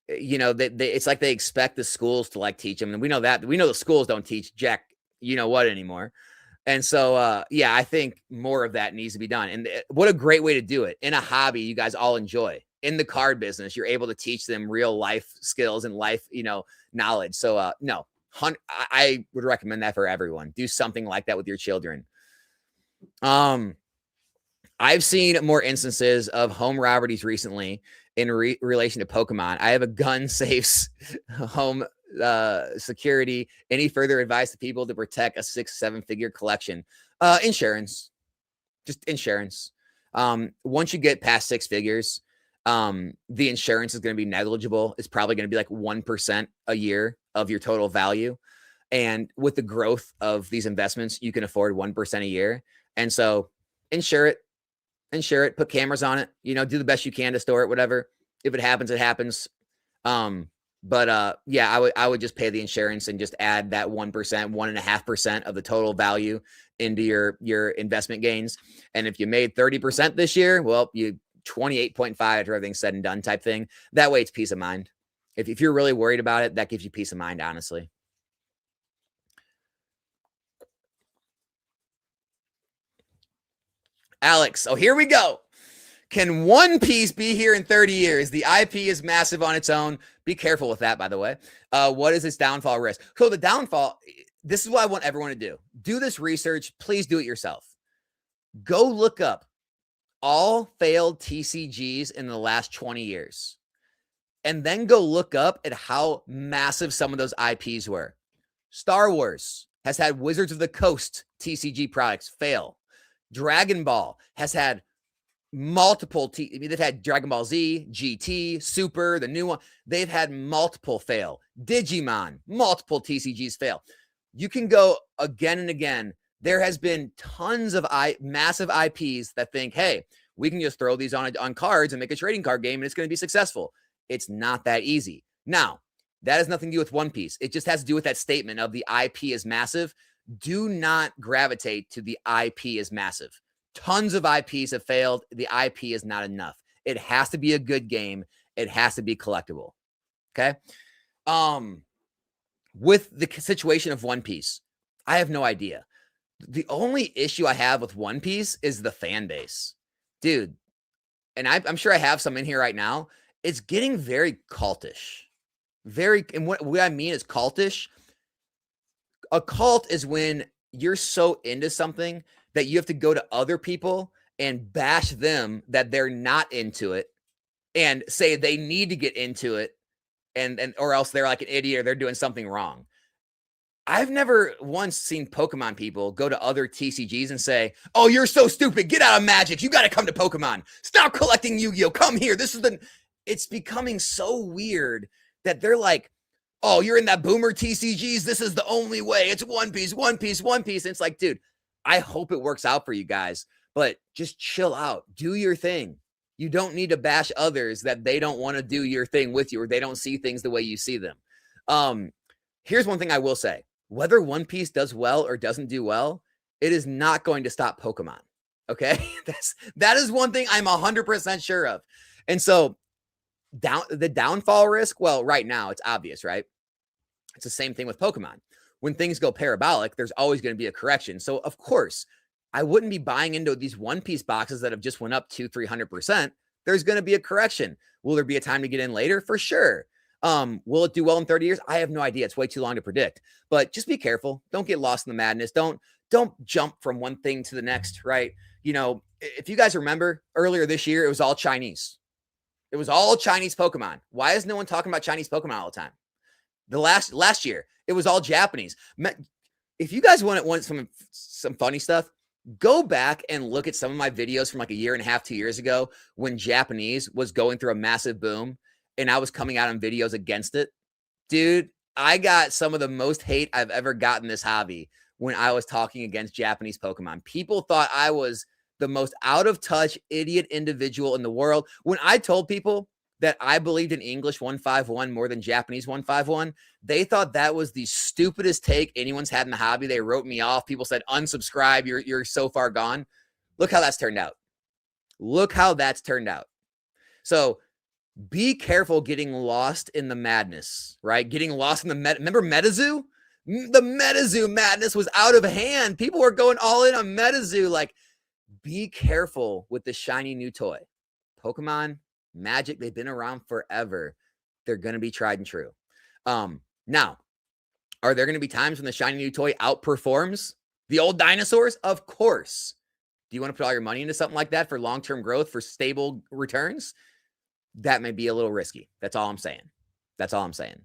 it's like they expect the schools to like teach them. And we know the schools don't teach jack, what anymore. And so, I think more of that needs to be done. And what a great way to do it in a hobby you guys all enjoy. In the card business, you're able to teach them real life skills and life, knowledge. So, no, I would recommend that for everyone. Do something like that with your children. I've seen more instances of home robberies recently in relation to Pokemon. I have a gun safes home security. Any further advice to people to protect a 6-7 figure collection? Insurance, just insurance. Once you get past 6 figures, the insurance is going to be negligible. It's probably going to be like 1% a year of your total value. And with the growth of these investments, you can afford 1% a year. And so insure it, put cameras on it, do the best you can to store it, whatever. If it happens, it happens. Yeah, I would just pay the insurance and just add that 1%, 1.5% of the total value into your investment gains. And if you made 30% this year, well, you 28.5 after everything's said and done type thing. That way it's peace of mind. If you're really worried about it, that gives you peace of mind, honestly. Alex, oh, here we go. Can One Piece be here in 30 years? The IP is massive on its own. Be careful with that, by the way. What is its downfall risk? So the downfall, this is what I want everyone to do. Do this research. Please do it yourself. Go look up all failed TCGs in the last 20 years. And then go look up at how massive some of those IPs were. Star Wars has had Wizards of the Coast TCG products fail. Dragon Ball has had multiple, they've had Dragon Ball Z, GT, Super, the new one. They've had multiple fail. Digimon, multiple TCGs fail. You can go again and again. There has been tons of massive IPs that think, hey, we can just throw these on cards and make a trading card game and it's going to be successful. It's not that easy. Now, that has nothing to do with One Piece. It just has to do with that statement of the IP is massive. Do not gravitate to the IP is massive. Tons of IPs have failed. The IP is not enough. It has to be a good game. It has to be collectible. Okay. With the situation of One Piece, I have no idea. The only issue I have with One Piece is the fan base, dude. And I'm sure I have some in here right now. It's getting very cultish. And what I mean is cultish. A cult is when you're so into something that you have to go to other people and bash them that they're not into it and say they need to get into it and or else they're like an idiot or they're doing something wrong. I've never once seen Pokemon people go to other TCGs and say, "Oh, you're so stupid. Get out of Magic. You got to come to Pokemon. Stop collecting Yu-Gi-Oh. Come here. It's becoming so weird that they're like, oh, you're in that boomer TCGs. This is the only way. It's One Piece, One Piece, One Piece. And it's like, dude, I hope it works out for you guys, but just chill out. Do your thing. You don't need to bash others that they don't want to do your thing with you or they don't see things the way you see them. Here's one thing I will say. Whether One Piece does well or doesn't do well, it is not going to stop Pokemon. Okay? That is one thing I'm 100% sure of. And so the downfall risk, well, right now it's obvious, right? It's the same thing with Pokemon. When things go parabolic, there's always going to be a correction. So of course, I wouldn't be buying into these One Piece boxes that have just went up 200-300%. There's going to be a correction. Will there be a time to get in later? For sure. Will it do well in 30 years? I have no idea. It's way too long to predict. But just be careful. Don't get lost in the madness. Don't jump from one thing to the next, right? If you guys remember earlier this year, it was all Chinese. It was all Chinese Pokemon. Why is no one talking about Chinese Pokemon all the time? The last year, it was all Japanese. If you guys want some funny stuff, go back and look at some of my videos from like a year and a half, 2 years ago when Japanese was going through a massive boom and I was coming out on videos against it. Dude, I got some of the most hate I've ever gotten this hobby when I was talking against Japanese Pokemon. People thought I was the most out of touch idiot individual in the world. When I told people that I believed in English 151 more than Japanese 151, they thought that was the stupidest take anyone's had in the hobby. They wrote me off. People said, unsubscribe, you're so far gone. Look how that's turned out. Look how that's turned out. So be careful getting lost in the madness, right? Getting lost in the remember MetaZoo? The MetaZoo madness was out of hand. People were going all in on MetaZoo. Like, be careful with the shiny new toy. Pokemon, Magic, they've been around forever. They're going to be tried and true. Now, are there going to be times when the shiny new toy outperforms the old dinosaurs? Of course. Do you want to put all your money into something like that for long-term growth, for stable returns? That may be a little risky. That's all I'm saying. That's all I'm saying.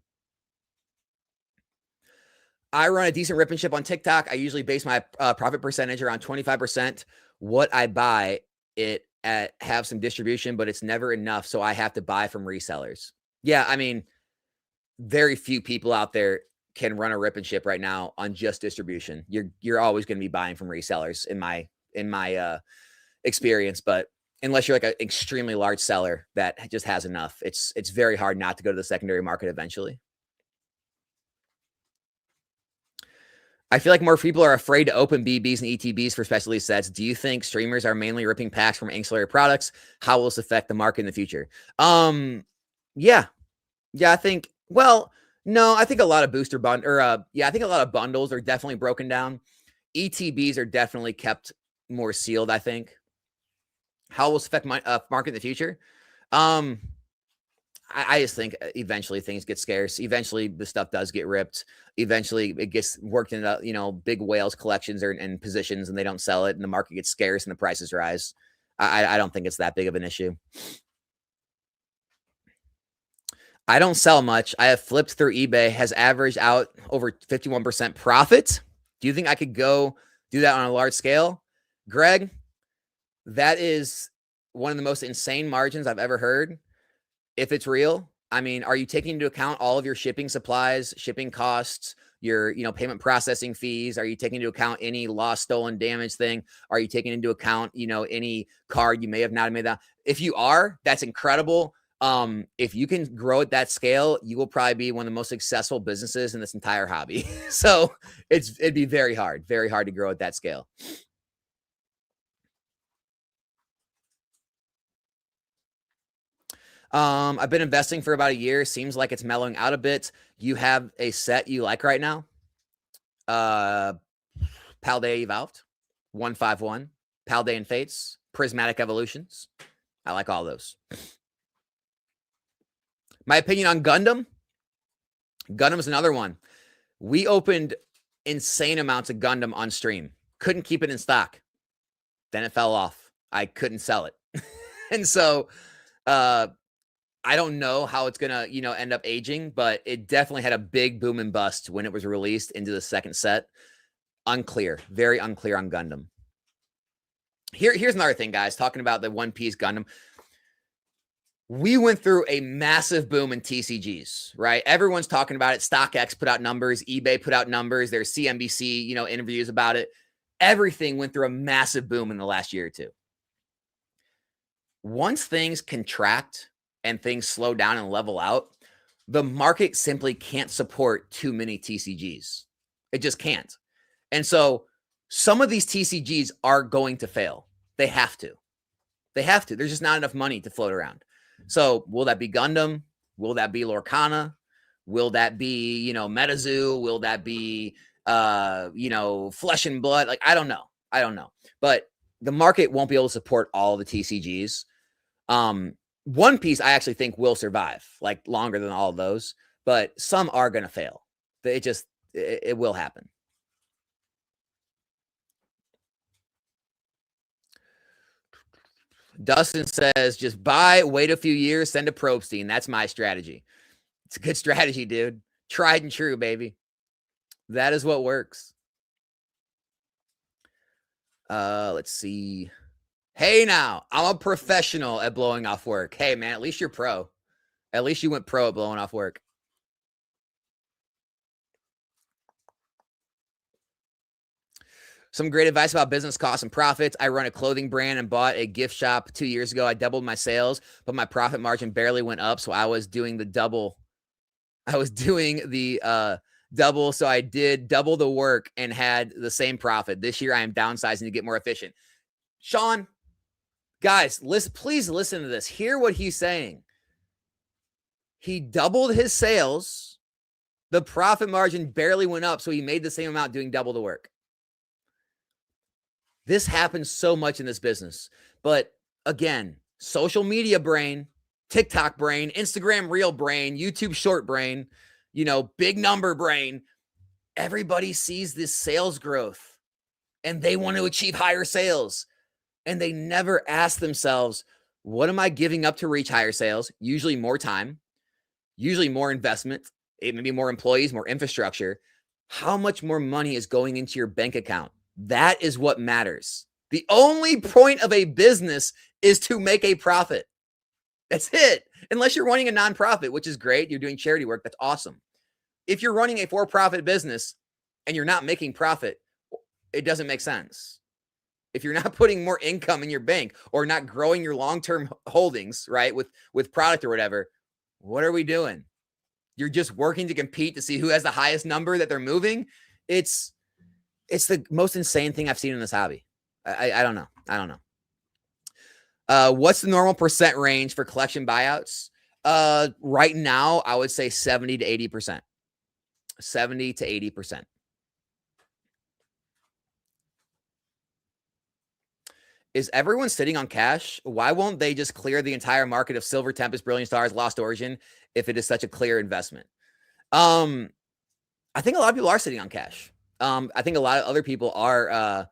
I run a decent rip and ship on TikTok. I usually base my profit percentage around 25%. What I buy it at have some distribution, but it's never enough. So I have to buy from resellers. Yeah, I mean, very few people out there can run a rip and ship right now on just distribution. You're always going to be buying from resellers in my experience, but unless you're like an extremely large seller that just has enough, it's very hard not to go to the secondary market eventually. I feel like more people are afraid to open BBs and ETBs for specialty sets. Do you think streamers are mainly ripping packs from ancillary products? How will this affect the market in the future? Yeah, I think, well, no, I think a lot of I think a lot of bundles are definitely broken down. ETBs are definitely kept more sealed, I think. How will this affect my market in the future? I just think eventually things get scarce. Eventually the stuff does get ripped. Eventually it gets worked into, big whales collections and positions, and they don't sell it, and the market gets scarce and the prices rise. I don't think it's that big of an issue. I don't sell much. I have flipped through eBay, has averaged out over 51% profit. Do you think I could go do that on a large scale? Greg, that is one of the most insane margins I've ever heard. If it's real, I mean, are you taking into account all of your shipping supplies, shipping costs, your, payment processing fees? Are you taking into account any lost, stolen, damaged thing? Are you taking into account, any card you may have not made that? If you are, that's incredible. If you can grow at that scale, you will probably be one of the most successful businesses in this entire hobby. So it'd be very hard to grow at that scale. I've been investing for about a year. Seems like it's mellowing out a bit. You have a set you like right now? Paldea Evolved, 151, Paldean Fates, Prismatic Evolutions. I like all those. My opinion on Gundam. Gundam is another one. We opened insane amounts of Gundam on stream. Couldn't keep it in stock. Then it fell off. I couldn't sell it. And so, I don't know how it's going to, end up aging, but it definitely had a big boom and bust when it was released into the second set. Unclear, very unclear on Gundam. Here's another thing, guys, talking about the One Piece Gundam. We went through a massive boom in TCGs, right? Everyone's talking about it. StockX put out numbers. eBay put out numbers. There's CNBC, interviews about it. Everything went through a massive boom in the last year or two. Once things contract and things slow down and level out, the market simply can't support too many TCGs. It just can't. And so some of these TCGs are going to fail. They have to. There's just not enough money to float around. So will that be Gundam? Will that be Lorcana? Will that be, MetaZoo? Will that be, Flesh and Blood? Like, I don't know. But the market won't be able to support all the TCGs. One Piece, I actually think, will survive, like, longer than all of those, but some are going to fail. It will happen. Dustin says, just buy, wait a few years, send to Probstein. That's my strategy. It's a good strategy, dude. Tried and true, baby. That is what works. Let's see. Hey, now, I'm a professional at blowing off work. Hey, man, at least you're pro. At least you went pro at blowing off work. Some great advice about business costs and profits. I run a clothing brand and bought a gift shop 2 years ago. I doubled my sales, but my profit margin barely went up. So I was doing the double. Double. So I did double the work and had the same profit. This year I am downsizing to get more efficient. Sean, guys, please listen to this. Hear what he's saying. He doubled his sales. The profit margin barely went up. So he made the same amount doing double the work. This happens so much in this business. But again, social media brain, TikTok brain, Instagram reel brain, YouTube short brain, big number brain. Everybody sees this sales growth and they want to achieve higher sales. and they never ask themselves, what am I giving up to reach higher sales? Usually more time, usually more investment, it may be more employees, more infrastructure. How much more money is going into your bank account? That is what matters. The only point of a business is to make a profit. That's it. Unless you're running a nonprofit, which is great. You're doing charity work. That's awesome. If you're running a for-profit business and you're not making profit, it doesn't make sense. If you're not putting more income in your bank or not growing your long-term holdings, right, with product or whatever, what are we doing? You're just working to compete to see who has the highest number that they're moving. It's the most insane thing I've seen in this hobby. I don't know. I don't know. What's the normal percent range for collection buyouts? Right now, I would say 70 to 80%. 70 to 80%. Is everyone sitting on cash? Why won't they just clear the entire market of Silver, Tempest, Brilliant Stars, Lost Origin if it is such a clear investment? I think a lot of people are sitting on cash. I think a lot of other people are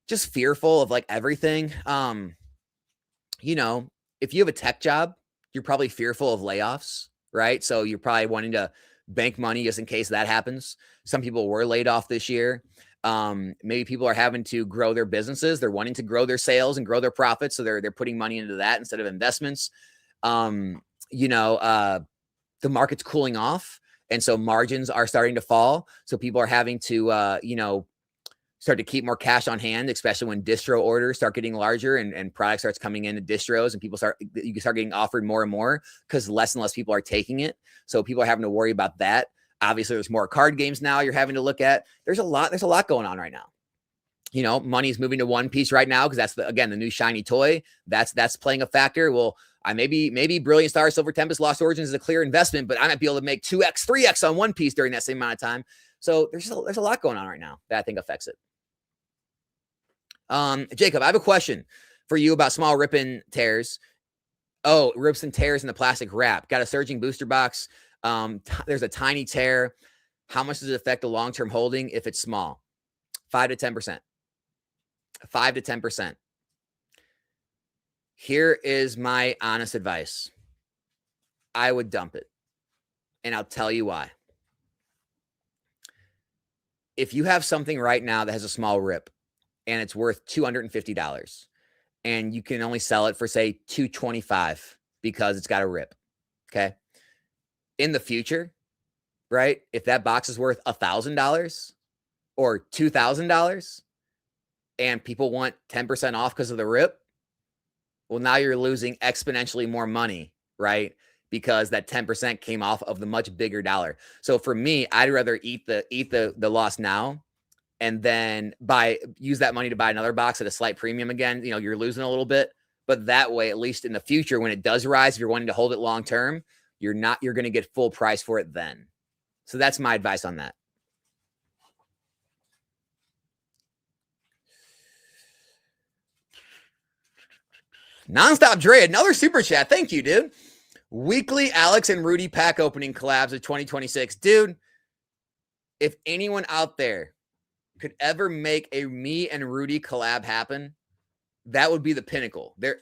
just fearful of like everything. You know, if you have a tech job, you're probably fearful of layoffs, right? So you're probably wanting to bank money just in case that happens. Some people were laid off this year. Maybe people are having to grow their businesses. They're wanting to grow their sales and grow their profits. So they're putting money into that instead of investments. You know, the market's cooling off. And so margins are starting to fall. So people are having to, you know, start to keep more cash on hand, especially when distro orders start getting larger and product starts coming into distros and you can start getting offered more and more because less and less people are taking it. So people are having to worry about that. Obviously, there's more card games now you're having to look at. There's a lot going on right now. You know, money's moving to One Piece right now because that's the new shiny toy. That's playing a factor. Well, maybe Brilliant Star, Silver Tempest, Lost Origins is a clear investment, but I might be able to make 2x, 3x on One Piece during that same amount of time. So there's a lot going on right now that I think affects it. Jacob, I have a question for you about small rip and tears. Oh, rips and tears in the plastic wrap. Got a surging booster box. There's a tiny tear. How much does it affect the long-term holding if it's small? 5 to 10%. 5 to 10%. Here is my honest advice. I would dump it. And I'll tell you why. If you have something right now that has a small rip and it's worth $250 and you can only sell it for, say, $225 because it's got a rip, okay? In the future, right, if that box is worth $1,000 or $2,000 and people want 10% off because of the rip, well, now you're losing exponentially more money, right? Because that 10% came off of the much bigger dollar. So for me, I'd rather eat the loss now and then use that money to buy another box at a slight premium again. You know, you're losing a little bit, but that way, at least in the future, when it does rise, if you're wanting to hold it long term, you're going to get full price for it then. So that's my advice on that. Nonstop Dre, another super chat. Thank you, dude. Weekly Alex and Rudy pack opening collabs of 2026. Dude, if anyone out there could ever make a me and Rudy collab happen, that would be the pinnacle. There,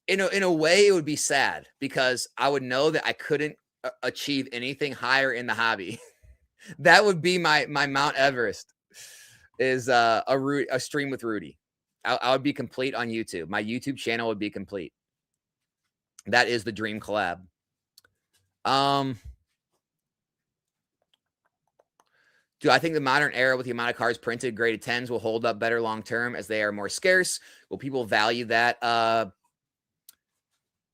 in a way, it would be sad because I would know that I couldn't achieve anything higher in the hobby. That would be my Mount Everest is a stream with Rudy. I would be complete on YouTube. My YouTube channel would be complete. That is the dream collab. Do I think the modern era with the amount of cards printed graded 10s will hold up better long term as they are more scarce? Will people value that?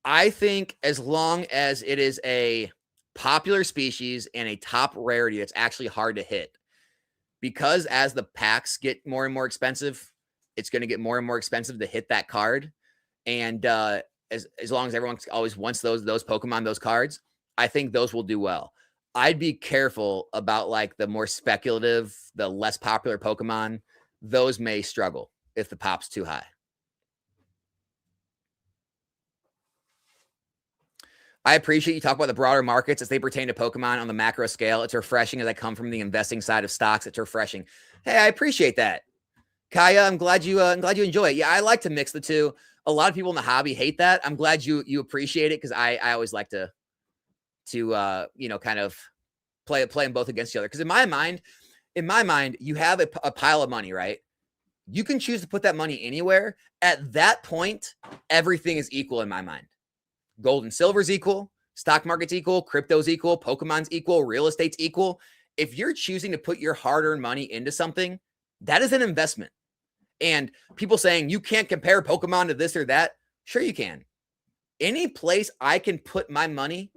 I think as long as it is a popular species and a top rarity that's actually hard to hit, because as the packs get more and more expensive, it's going to get more and more expensive to hit that card. And as long as everyone always wants those Pokemon, those cards, I think those will do well. I'd be careful about like the more speculative, the less popular Pokemon. Those may struggle if the pop's too high. I appreciate you talk about the broader markets as they pertain to Pokemon on the macro scale. It's refreshing as I come from the investing side of stocks. It's refreshing. Hey, I appreciate that. Kaya, I'm glad you enjoy it. Yeah, I like to mix the two. A lot of people in the hobby hate that. I'm glad you appreciate it because I always like to kind of play them both against each other. Because in my mind, you have a pile of money, right? You can choose to put that money anywhere. At that point, everything is equal in my mind. Gold and silver is equal. Stock market's equal. Crypto's equal. Pokemon's equal. Real estate's equal. If you're choosing to put your hard-earned money into something, that is an investment. And people saying you can't compare Pokemon to this or that. Sure you can. Any place I can put my money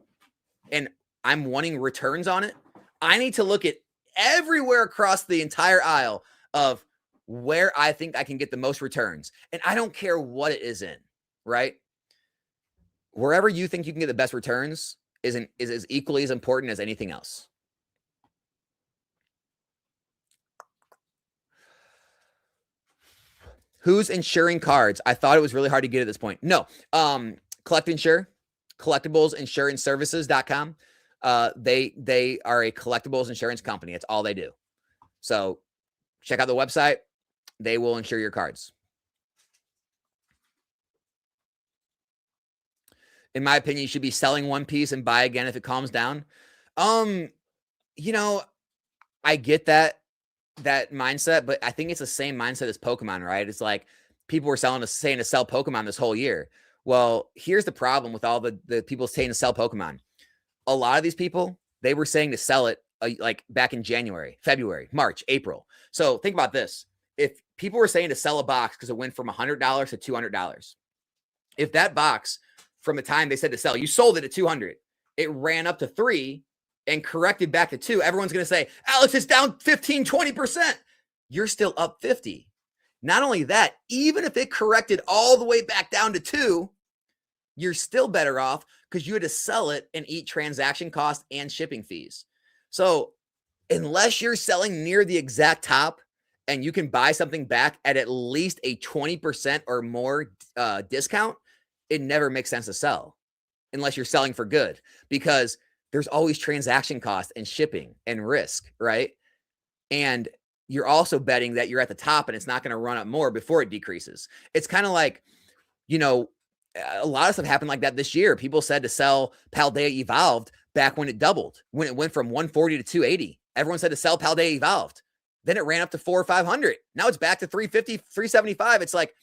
and I'm wanting returns on it, I need to look at everywhere across the entire aisle of where I think I can get the most returns. And I don't care what it is in, right? Wherever you think you can get the best returns is as equally as important as anything else. Who's insuring cards? I thought it was really hard to get at this point. No. Collect Insure, collectiblesInsuranceServices.com. They are a collectibles insurance company. It's all they do. So check out the website. They will insure your cards. In my opinion, you should be selling one piece and buy again if it calms down. I get that mindset, but I think it's the same mindset as Pokemon, right? It's like people were saying to sell Pokemon this whole year. Well, here's the problem with all the people saying to sell Pokemon. A lot of these people, they were saying to sell it like back in January, February, March, April. So think about this. If people were saying to sell a box because it went from $100 to $200, if that box from the time they said to sell, you sold it at $200, it ran up to $3 and corrected back to $2, everyone's going to say, Alex, it's down 15, 20%. You're still up 50. Not only that, even if it corrected all the way back down to $2, you're still better off because you had to sell it and eat transaction costs and shipping fees. So unless you're selling near the exact top and you can buy something back at least a 20% or more discount, it never makes sense to sell unless you're selling for good, because there's always transaction costs and shipping and risk, right? And you're also betting that you're at the top and it's not going to run up more before it decreases. It's kind of like, a lot of stuff happened like that this year. People said to sell Paldea Evolved back when it doubled, when it went from 140 to 280. Everyone said to sell Paldea Evolved. Then it ran up to 400 or 500. Now it's back to 350, 375. It's like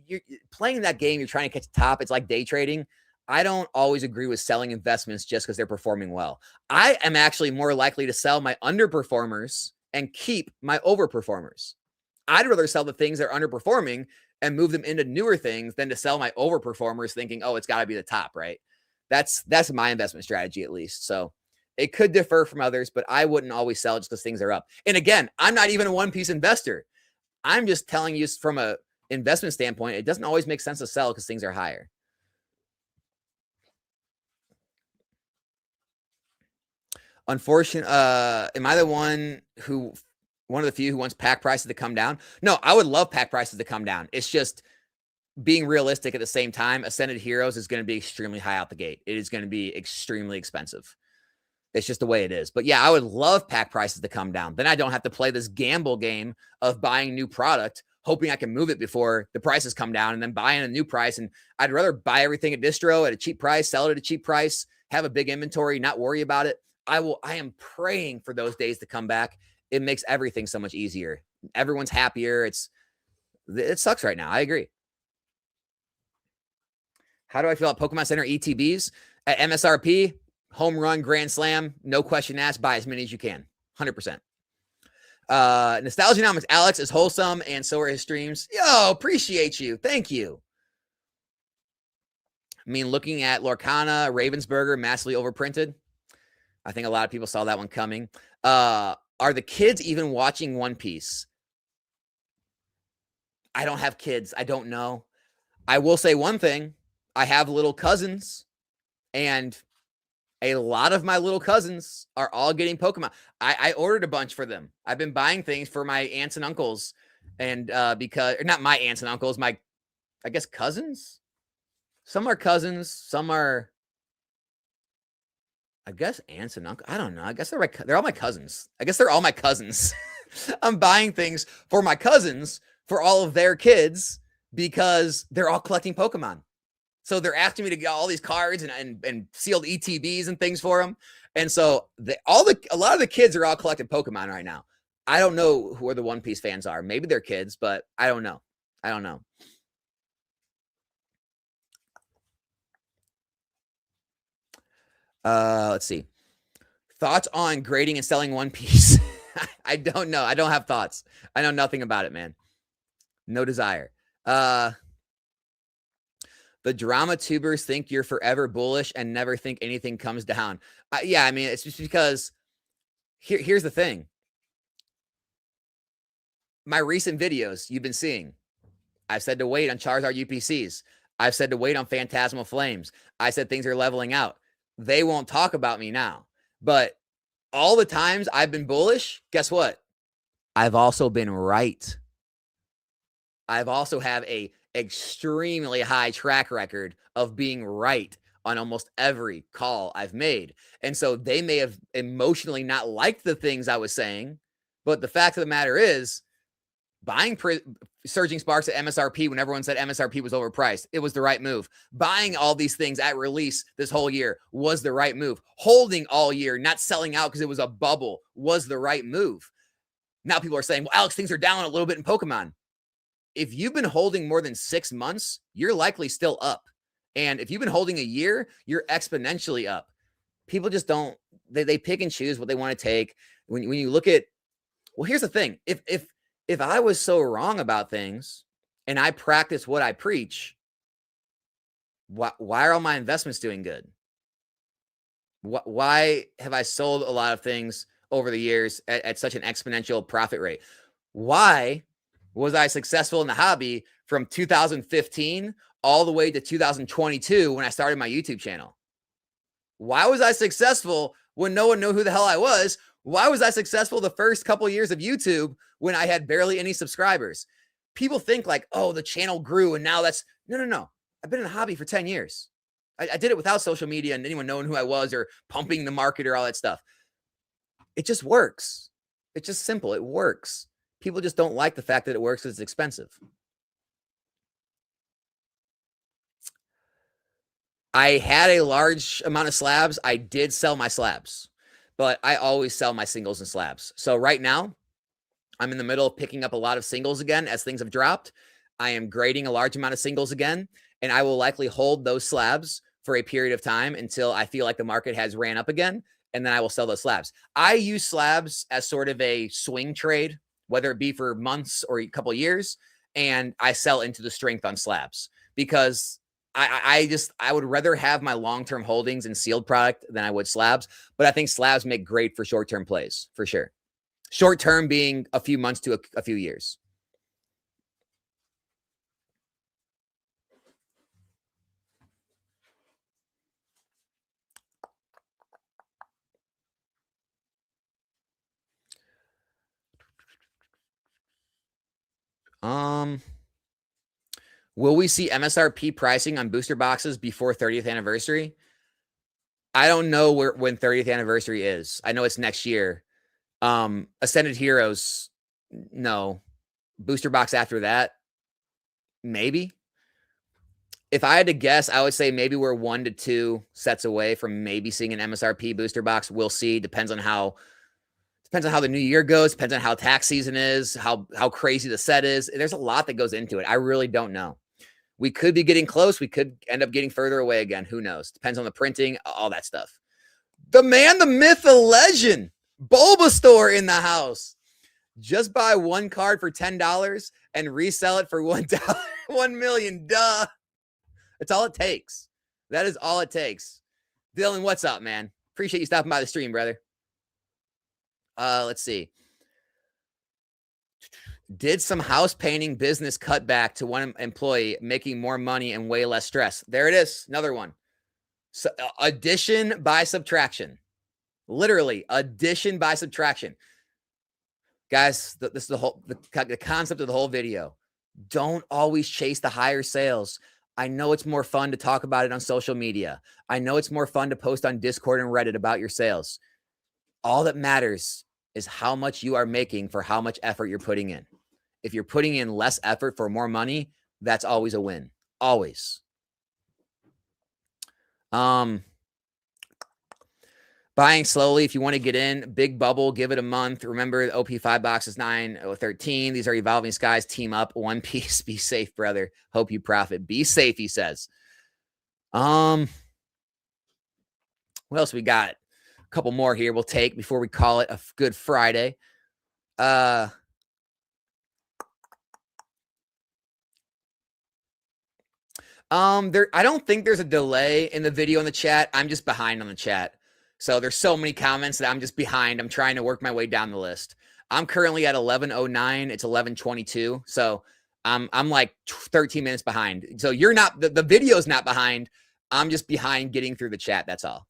you're playing that game. You're trying to catch the top. It's like day trading. I don't always agree with selling investments just because they're performing well. I am actually more likely to sell my underperformers and keep my overperformers. I'd rather sell the things that are underperforming and move them into newer things than to sell my overperformers thinking, oh, it's got to be the top, right? That's my investment strategy, at least. So it could differ from others, but I wouldn't always sell just because things are up. And again, I'm not even a one-piece investor. I'm just telling you from a investment standpoint, it doesn't always make sense to sell because things are higher. Unfortunately, am I one of the few who wants pack prices to come down? No, I would love pack prices to come down. It's just being realistic at the same time. Ascended Heroes is going to be extremely high out the gate. It is going to be extremely expensive. It's just the way it is. But yeah, I would love pack prices to come down. Then I don't have to play this gamble game of buying new product, hoping I can move it before the prices come down and then buying a new price. And I'd rather buy everything at distro at a cheap price, sell it at a cheap price, have a big inventory, not worry about it. I am praying for those days to come back. It makes everything so much easier. Everyone's happier. It sucks right now. I agree. How do I feel about Pokemon Center ETBs? At MSRP, home run, grand slam, no question asked, buy as many as you can. 100%. Nostalgianomics Alex is wholesome, and so are his streams. Yo, appreciate you. Thank you. I mean, looking at Lorcana, Ravensburger, massively overprinted. I think a lot of people saw that one coming. Are the kids even watching One Piece? I don't have kids. I don't know. I will say one thing. I have little cousins, and a lot of my little cousins are all getting Pokemon. I ordered a bunch for them. I've been buying things for my aunts and uncles, and because not my aunts and uncles, I guess cousins. Some are cousins. Some are, I guess, aunts and uncles. I don't know. I guess they're all my cousins. I guess they're all my cousins. I'm buying things for my cousins, for all of their kids, because they're all collecting Pokemon. So they're asking me to get all these cards and sealed ETBs and things for them. And so a lot of the kids are all collecting Pokemon right now. I don't know who the One Piece fans are. Maybe they're kids, but I don't know. I don't know. Let's see. Thoughts on grading and selling One Piece? I don't know. I don't have thoughts. I know nothing about it, man. No desire. The drama tubers think you're forever bullish and never think anything comes down. Yeah, I mean, it's just because here's the thing. My recent videos you've been seeing, I've said to wait on Charizard UPCs. I've said to wait on Phantasmal Flames. I said things are leveling out. They won't talk about me now. But all the times I've been bullish, guess what? I've also been right. I've also have a extremely high track record of being right on almost every call I've made. And so they may have emotionally not liked the things I was saying, but the fact of the matter is, buying Surging Sparks at MSRP when everyone said MSRP was overpriced, it was the right move. Buying all these things at release this whole year was the right move. Holding all year, not selling out because it was a bubble, was the right move. Now people are saying, well, Alex, things are down a little bit in Pokemon. If you've been holding more than 6 months, you're likely still up. And if you've been holding a year, you're exponentially up. People just don't, they pick and choose what they want to take. When you look at, well, here's the thing. If I was so wrong about things and I practice what I preach, why are all my investments doing good? Why have I sold a lot of things over the years at such an exponential profit rate? Why was I successful in the hobby from 2015 all the way to 2022 when I started my YouTube channel? Why was I successful when no one knew who the hell I was? Why was I successful the first couple of years of YouTube when I had barely any subscribers? People think like, oh, the channel grew and now that's, no. I've been in the hobby for 10 years. I did it without social media and anyone knowing who I was or pumping the market or all that stuff. It just works. It's just simple. It works. People just don't like the fact that it works because it's expensive. I had a large amount of slabs. I did sell my slabs, but I always sell my singles and slabs. So right now, I'm in the middle of picking up a lot of singles again as things have dropped. I am grading a large amount of singles again, and I will likely hold those slabs for a period of time until I feel like the market has ran up again, and then I will sell those slabs. I use slabs as sort of a swing trade, whether it be for months or a couple of years, and I sell into the strength on slabs because I would rather have my long-term holdings in sealed product than I would slabs, but I think slabs make great for short-term plays, for sure. Short-term being a few months to a few years. Will we see MSRP pricing on booster boxes before 30th anniversary? I don't know when 30th anniversary is. I know it's next year. Ascended Heroes, no. Booster box after that, maybe. If I had to guess, I would say maybe we're 1 to 2 sets away from maybe seeing an MSRP booster box. We'll see. Depends on how the new year goes. Depends on how tax season is, how crazy the set is. There's a lot that goes into it. I really don't know. We could be getting close. We could end up getting further away again. Who knows? Depends on the printing, all that stuff. The man, the myth, the legend, Bulbasaur in the house. Just buy one card for $10 and resell it for $1. $1 million. Duh. That's all it takes. That is all it takes. Dylan, what's up, man? Appreciate you stopping by the stream, brother. Let's see. Did some house painting business cut back to one employee, making more money and way less stress? There it is. Another one. So, addition by subtraction. Literally, addition by subtraction. Guys, this is the concept of the whole video. Don't always chase the higher sales. I know it's more fun to talk about it on social media. I know it's more fun to post on Discord and Reddit about your sales. All that matters is how much you are making for how much effort you're putting in. If you're putting in less effort for more money, that's always a win. Always. Buying slowly. If you want to get in, big bubble, give it a month. Remember, the OP5 box is 9/13. These are evolving skies. Team up. One piece. Be safe, brother. Hope you profit. Be safe, he says. What else we got? A couple more here we'll take before we call it a good Friday. I don't think there's a delay in the video in the chat. I'm just behind on the chat. So there's so many comments that I'm just behind. I'm trying to work my way down the list. I'm currently at 11:09. It's 11:22. So I'm like 13 minutes behind. So you're not, the video's not behind. I'm just behind getting through the chat. That's all.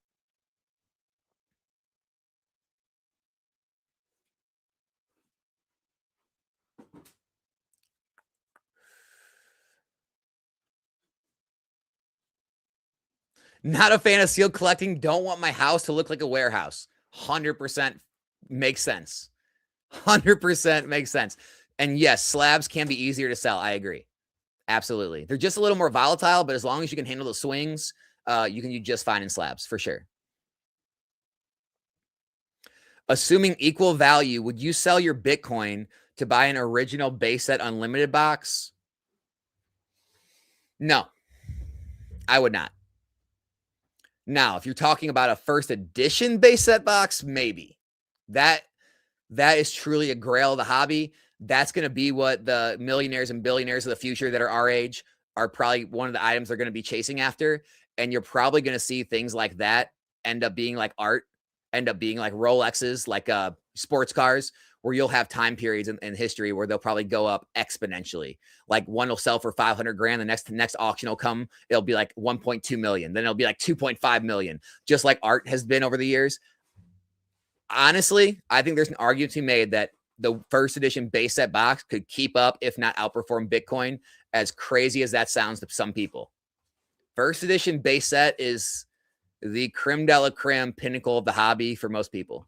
Not a fan of sealed collecting. Don't want my house to look like a warehouse. 100% makes sense. 100% makes sense. And yes, slabs can be easier to sell. I agree. Absolutely. They're just a little more volatile, but as long as you can handle the swings, you can do just fine in slabs for sure. Assuming equal value, would you sell your Bitcoin to buy an original base set unlimited box? No, I would not. Now, if you're talking about a first edition base set box, maybe. That is truly a grail of the hobby. That's going to be what the millionaires and billionaires of the future that are our age are probably one of the items they're going to be chasing after. And you're probably going to see things like that end up being like art, end up being like Rolexes, like sports cars, where you'll have time periods in history where they'll probably go up exponentially. Like one will sell for 500 grand. The next auction will come. It'll be like 1.2 million. Then it'll be like 2.5 million, just like art has been over the years. Honestly, I think there's an argument to be made that the first edition base set box could keep up, if not outperform Bitcoin, as crazy as that sounds to some people. First edition base set is the creme de la creme pinnacle of the hobby for most people.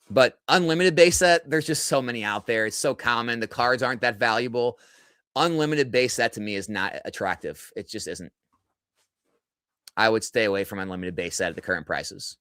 But unlimited base set, there's just so many out there. It's so common. The cards aren't that valuable. Unlimited base set to me is not attractive. It just isn't. I would stay away from unlimited base set at the current prices.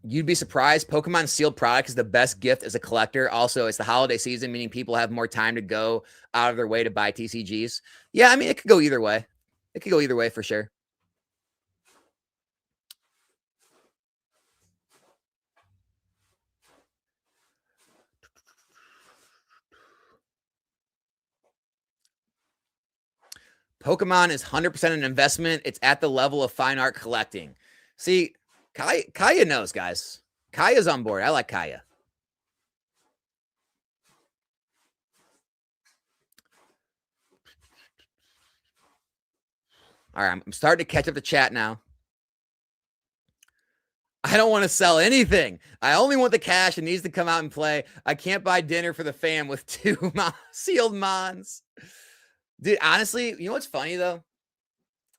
You'd be surprised. Pokemon sealed product is the best gift as a collector. Also, it's the holiday season, meaning people have more time to go out of their way to buy TCGs. Yeah, I mean, it could go either way. It could go either way for sure. Pokemon is 100% an investment. It's at the level of fine art collecting. See, Kaya knows, guys. Kaya's on board. I like Kaya. All right, I'm starting to catch up to chat now. I don't want to sell anything. I only want the cash. It needs to come out and play. I can't buy dinner for the fam with 2 sealed mons. Dude, honestly, you know what's funny, though?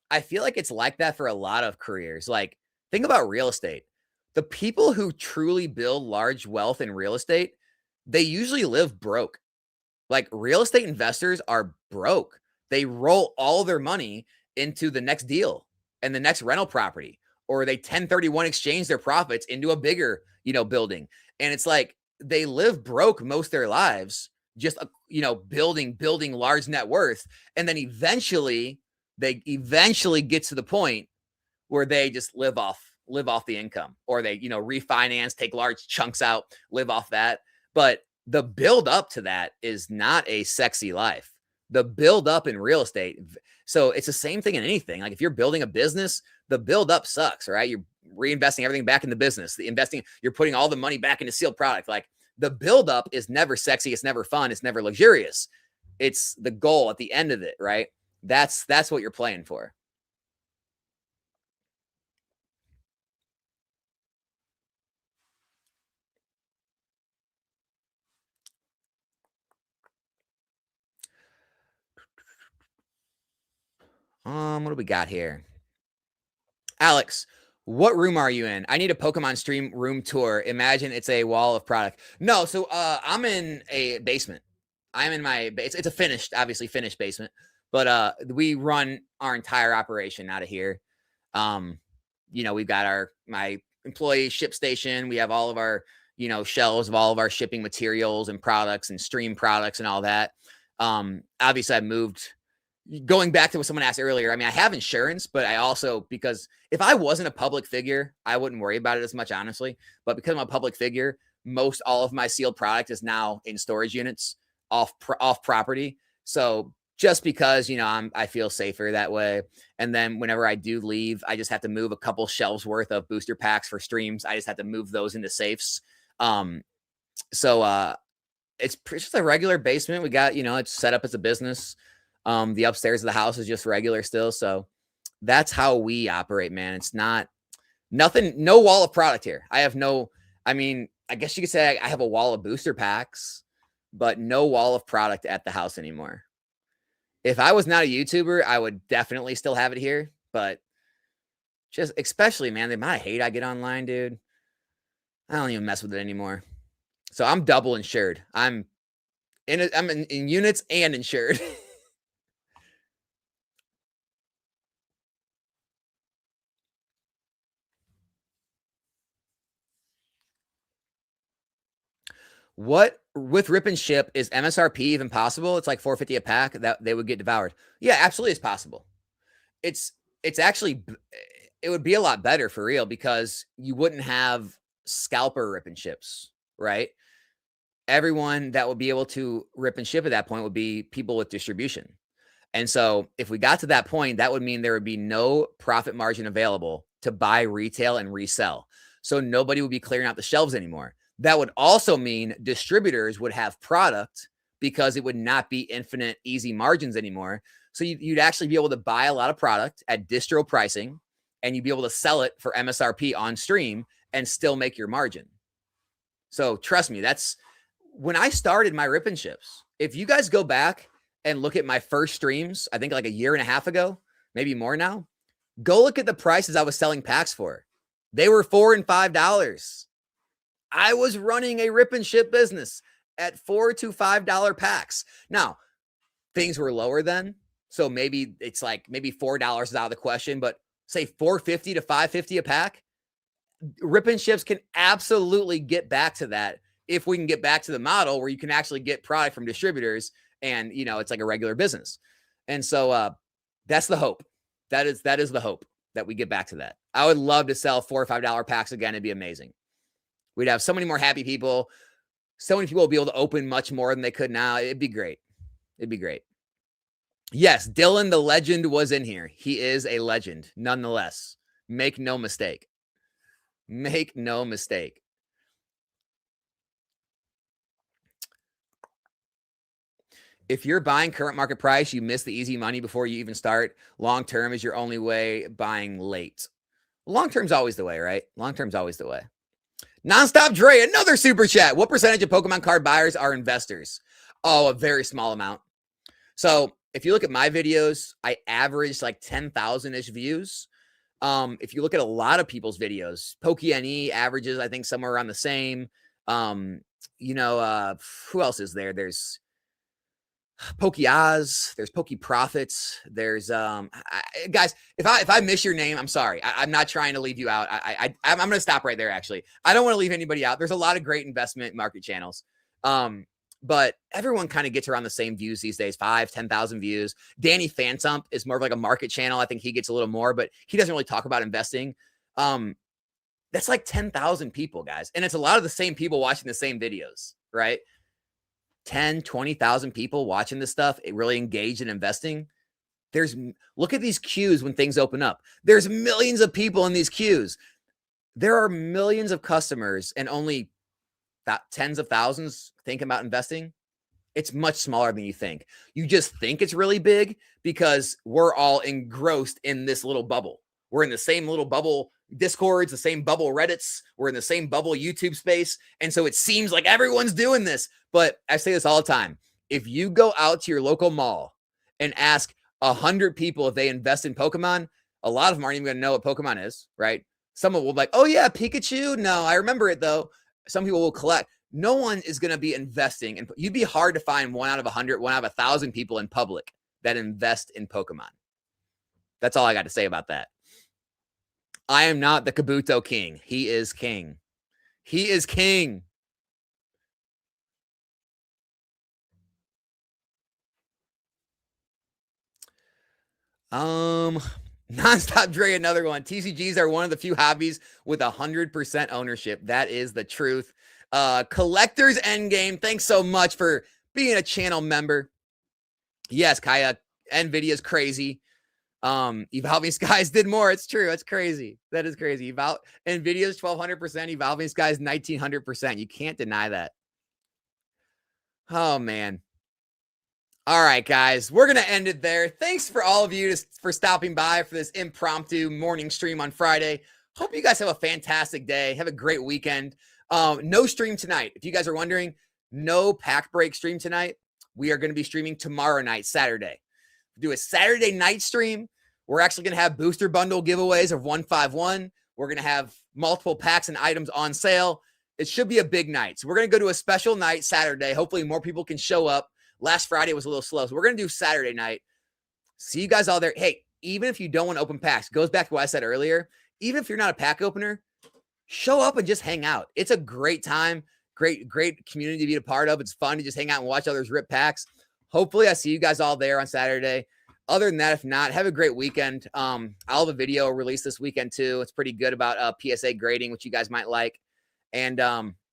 I feel like it's like that for a lot of careers. Like, think about real estate. The people who truly build large wealth in real estate, they usually live broke. Like, real estate investors are broke. They roll all their money into the next deal and the next rental property, or they 1031 exchange their profits into a bigger, building. And it's like they live broke most of their lives, just, building large net worth. And then eventually get to the point where they just live off the income, or they, refinance, take large chunks out, live off that. But the build up to that is not a sexy life. The build up in real estate. So it's the same thing in anything. Like if you're building a business, the build up sucks, right? You're reinvesting everything back in the business. You're putting all the money back into sealed product. Like the build up is never sexy. It's never fun. It's never luxurious. It's the goal at the end of it, right? That's what you're playing for. What do we got here? Alex, what room are you in? I need a Pokemon stream room tour. Imagine it's a wall of product. No, so I'm in a basement. I'm in my base. It's a obviously finished basement, but we run our entire operation out of here. We've got my employee ship station. We have all of our, shelves of all of our shipping materials and products and stream products and all that. Obviously I moved. Going back to what someone asked earlier, I mean, I have insurance, but I also, because if I wasn't a public figure, I wouldn't worry about it as much, honestly. But because I'm a public figure, most all of my sealed product is now in storage units off property. So just because, I feel safer that way. And then whenever I do leave, I just have to move a couple shelves worth of booster packs for streams. I just have to move those into safes. So it's just a regular basement. We got, it's set up as a business. The upstairs of the house is just regular still. So that's how we operate, man. It's nothing, no wall of product here. I guess you could say I have a wall of booster packs, but no wall of product at the house anymore. If I was not a YouTuber, I would definitely still have it here, but just especially, man, the amount of hate I get online, dude, I don't even mess with it anymore. So I'm double insured. I'm in units and insured. What with rip and ship, is MSRP even possible? It's like $4.50 a pack that they would get devoured. Yeah, absolutely, it's possible. It's actually, it would be a lot better for real, because you wouldn't have scalper rip and ships, right? Everyone that would be able to rip and ship at that point would be people with distribution. And so if we got to that point, that would mean there would be no profit margin available to buy retail and resell. So nobody would be clearing out the shelves anymore. That would also mean distributors would have product, because it would not be infinite easy margins anymore. So you'd actually be able to buy a lot of product at distro pricing, and you'd be able to sell it for MSRP on stream and still make your margin. So trust me, that's when I started my rip and ships. If you guys go back and look at my first streams, I think like a year and a half ago, maybe more now, go look at the prices I was selling packs for. They were $4 and $5. I was running a rip and ship business at $4 to $5 packs. Now, things were lower then, so maybe it's like maybe $4 is out of the question, but say $4.50 to $5.50 a pack. Rip and ships can absolutely get back to that if we can get back to the model where you can actually get product from distributors and, it's like a regular business. And so that's the hope. That is the hope, that we get back to that. I would love to sell $4 or $5 packs again. It'd be amazing. We'd have so many more happy people. So many people will be able to open much more than they could now. It'd be great. It'd be great. Yes, Dylan the legend was in here. He is a legend, nonetheless. Make no mistake. Make no mistake. If you're buying current market price, you miss the easy money before you even start. Long term is your only way. Buying late. Long term's always the way, right? Long term's always the way. Nonstop Dre, another super chat. What percentage of Pokemon card buyers are investors? Oh, a very small amount. So if you look at my videos, I averaged like 10,000-ish views. If you look at a lot of people's videos, PokeNE averages, I think, somewhere around the same. Who else is there? There's PokeOz, there's Poke Profits, there's guys, if I miss your name, I'm sorry. I'm not trying to leave you out. I'm going to stop right there. Actually, I don't want to leave anybody out. There's a lot of great investment market channels. But everyone kind of gets around the same views these days, 5,000-10,000 views. Danny Phantump is more of like a market channel. I think he gets a little more, but he doesn't really talk about investing. That's like 10,000 people, guys. And it's a lot of the same people watching the same videos, right? 10, 20,000 people watching this stuff, it really engaged in investing. Look at these queues when things open up. There's millions of people in these queues. There are millions of customers and only tens of thousands thinking about investing. It's much smaller than you think. You just think it's really big because we're all engrossed in this little bubble. We're in the same little bubble Discords, the same bubble Reddits. We're in the same bubble YouTube space. And so it seems like everyone's doing this. But I say this all the time. If you go out to your local mall and ask 100 people, if they invest in Pokemon, a lot of them aren't even going to know what Pokemon is, right? Someone will be like, oh yeah, Pikachu. No, I remember it though. Some people will collect. No one is going to be investing. And you'd be hard to find 1 out of 100, 1 out of 1,000 people in public that invest in Pokemon. That's all I got to say about that. I am not the Kabuto king. He is king. He is king. Nonstop Dre, another one. TCGs are one of the few hobbies with 100% ownership. That is the truth. Collectors Endgame, thanks so much for being a channel member. Yes, Kaya, NVIDIA's crazy. Evolving Skies did more. It's true. It's crazy. That is crazy. NVIDIA's 1,200%. Evolving Skies 1,900%. You can't deny that. Oh, man. All right, guys, we're going to end it there. Thanks for all of you for stopping by for this impromptu morning stream on Friday. Hope you guys have a fantastic day. Have a great weekend. No stream tonight. If you guys are wondering, no pack break stream tonight. We are going to be streaming tomorrow night, Saturday. Do a Saturday night stream. We're actually going to have booster bundle giveaways of 151. We're going to have multiple packs and items on sale. It should be a big night. So we're going to go to a special night Saturday. Hopefully more people can show up. Last Friday was a little slow, so we're going to do Saturday night. See you guys all there. Hey, even if you don't want to open packs, goes back to what I said earlier. Even if you're not a pack opener, show up and just hang out. It's a great time, great community to be a part of. It's fun to just hang out and watch others rip packs. Hopefully, I see you guys all there on Saturday. Other than that, if not, have a great weekend. I'll have a video released this weekend too. It's pretty good about PSA grading, which you guys might like. And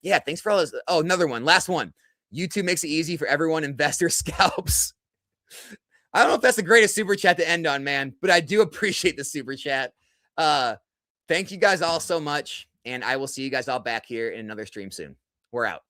yeah, thanks for all this. Oh, another one, last one. YouTube makes it easy for everyone. Investor scalps. I don't know if that's the greatest super chat to end on, man, but I do appreciate the super chat. Thank you guys all so much. And I will see you guys all back here in another stream soon. We're out.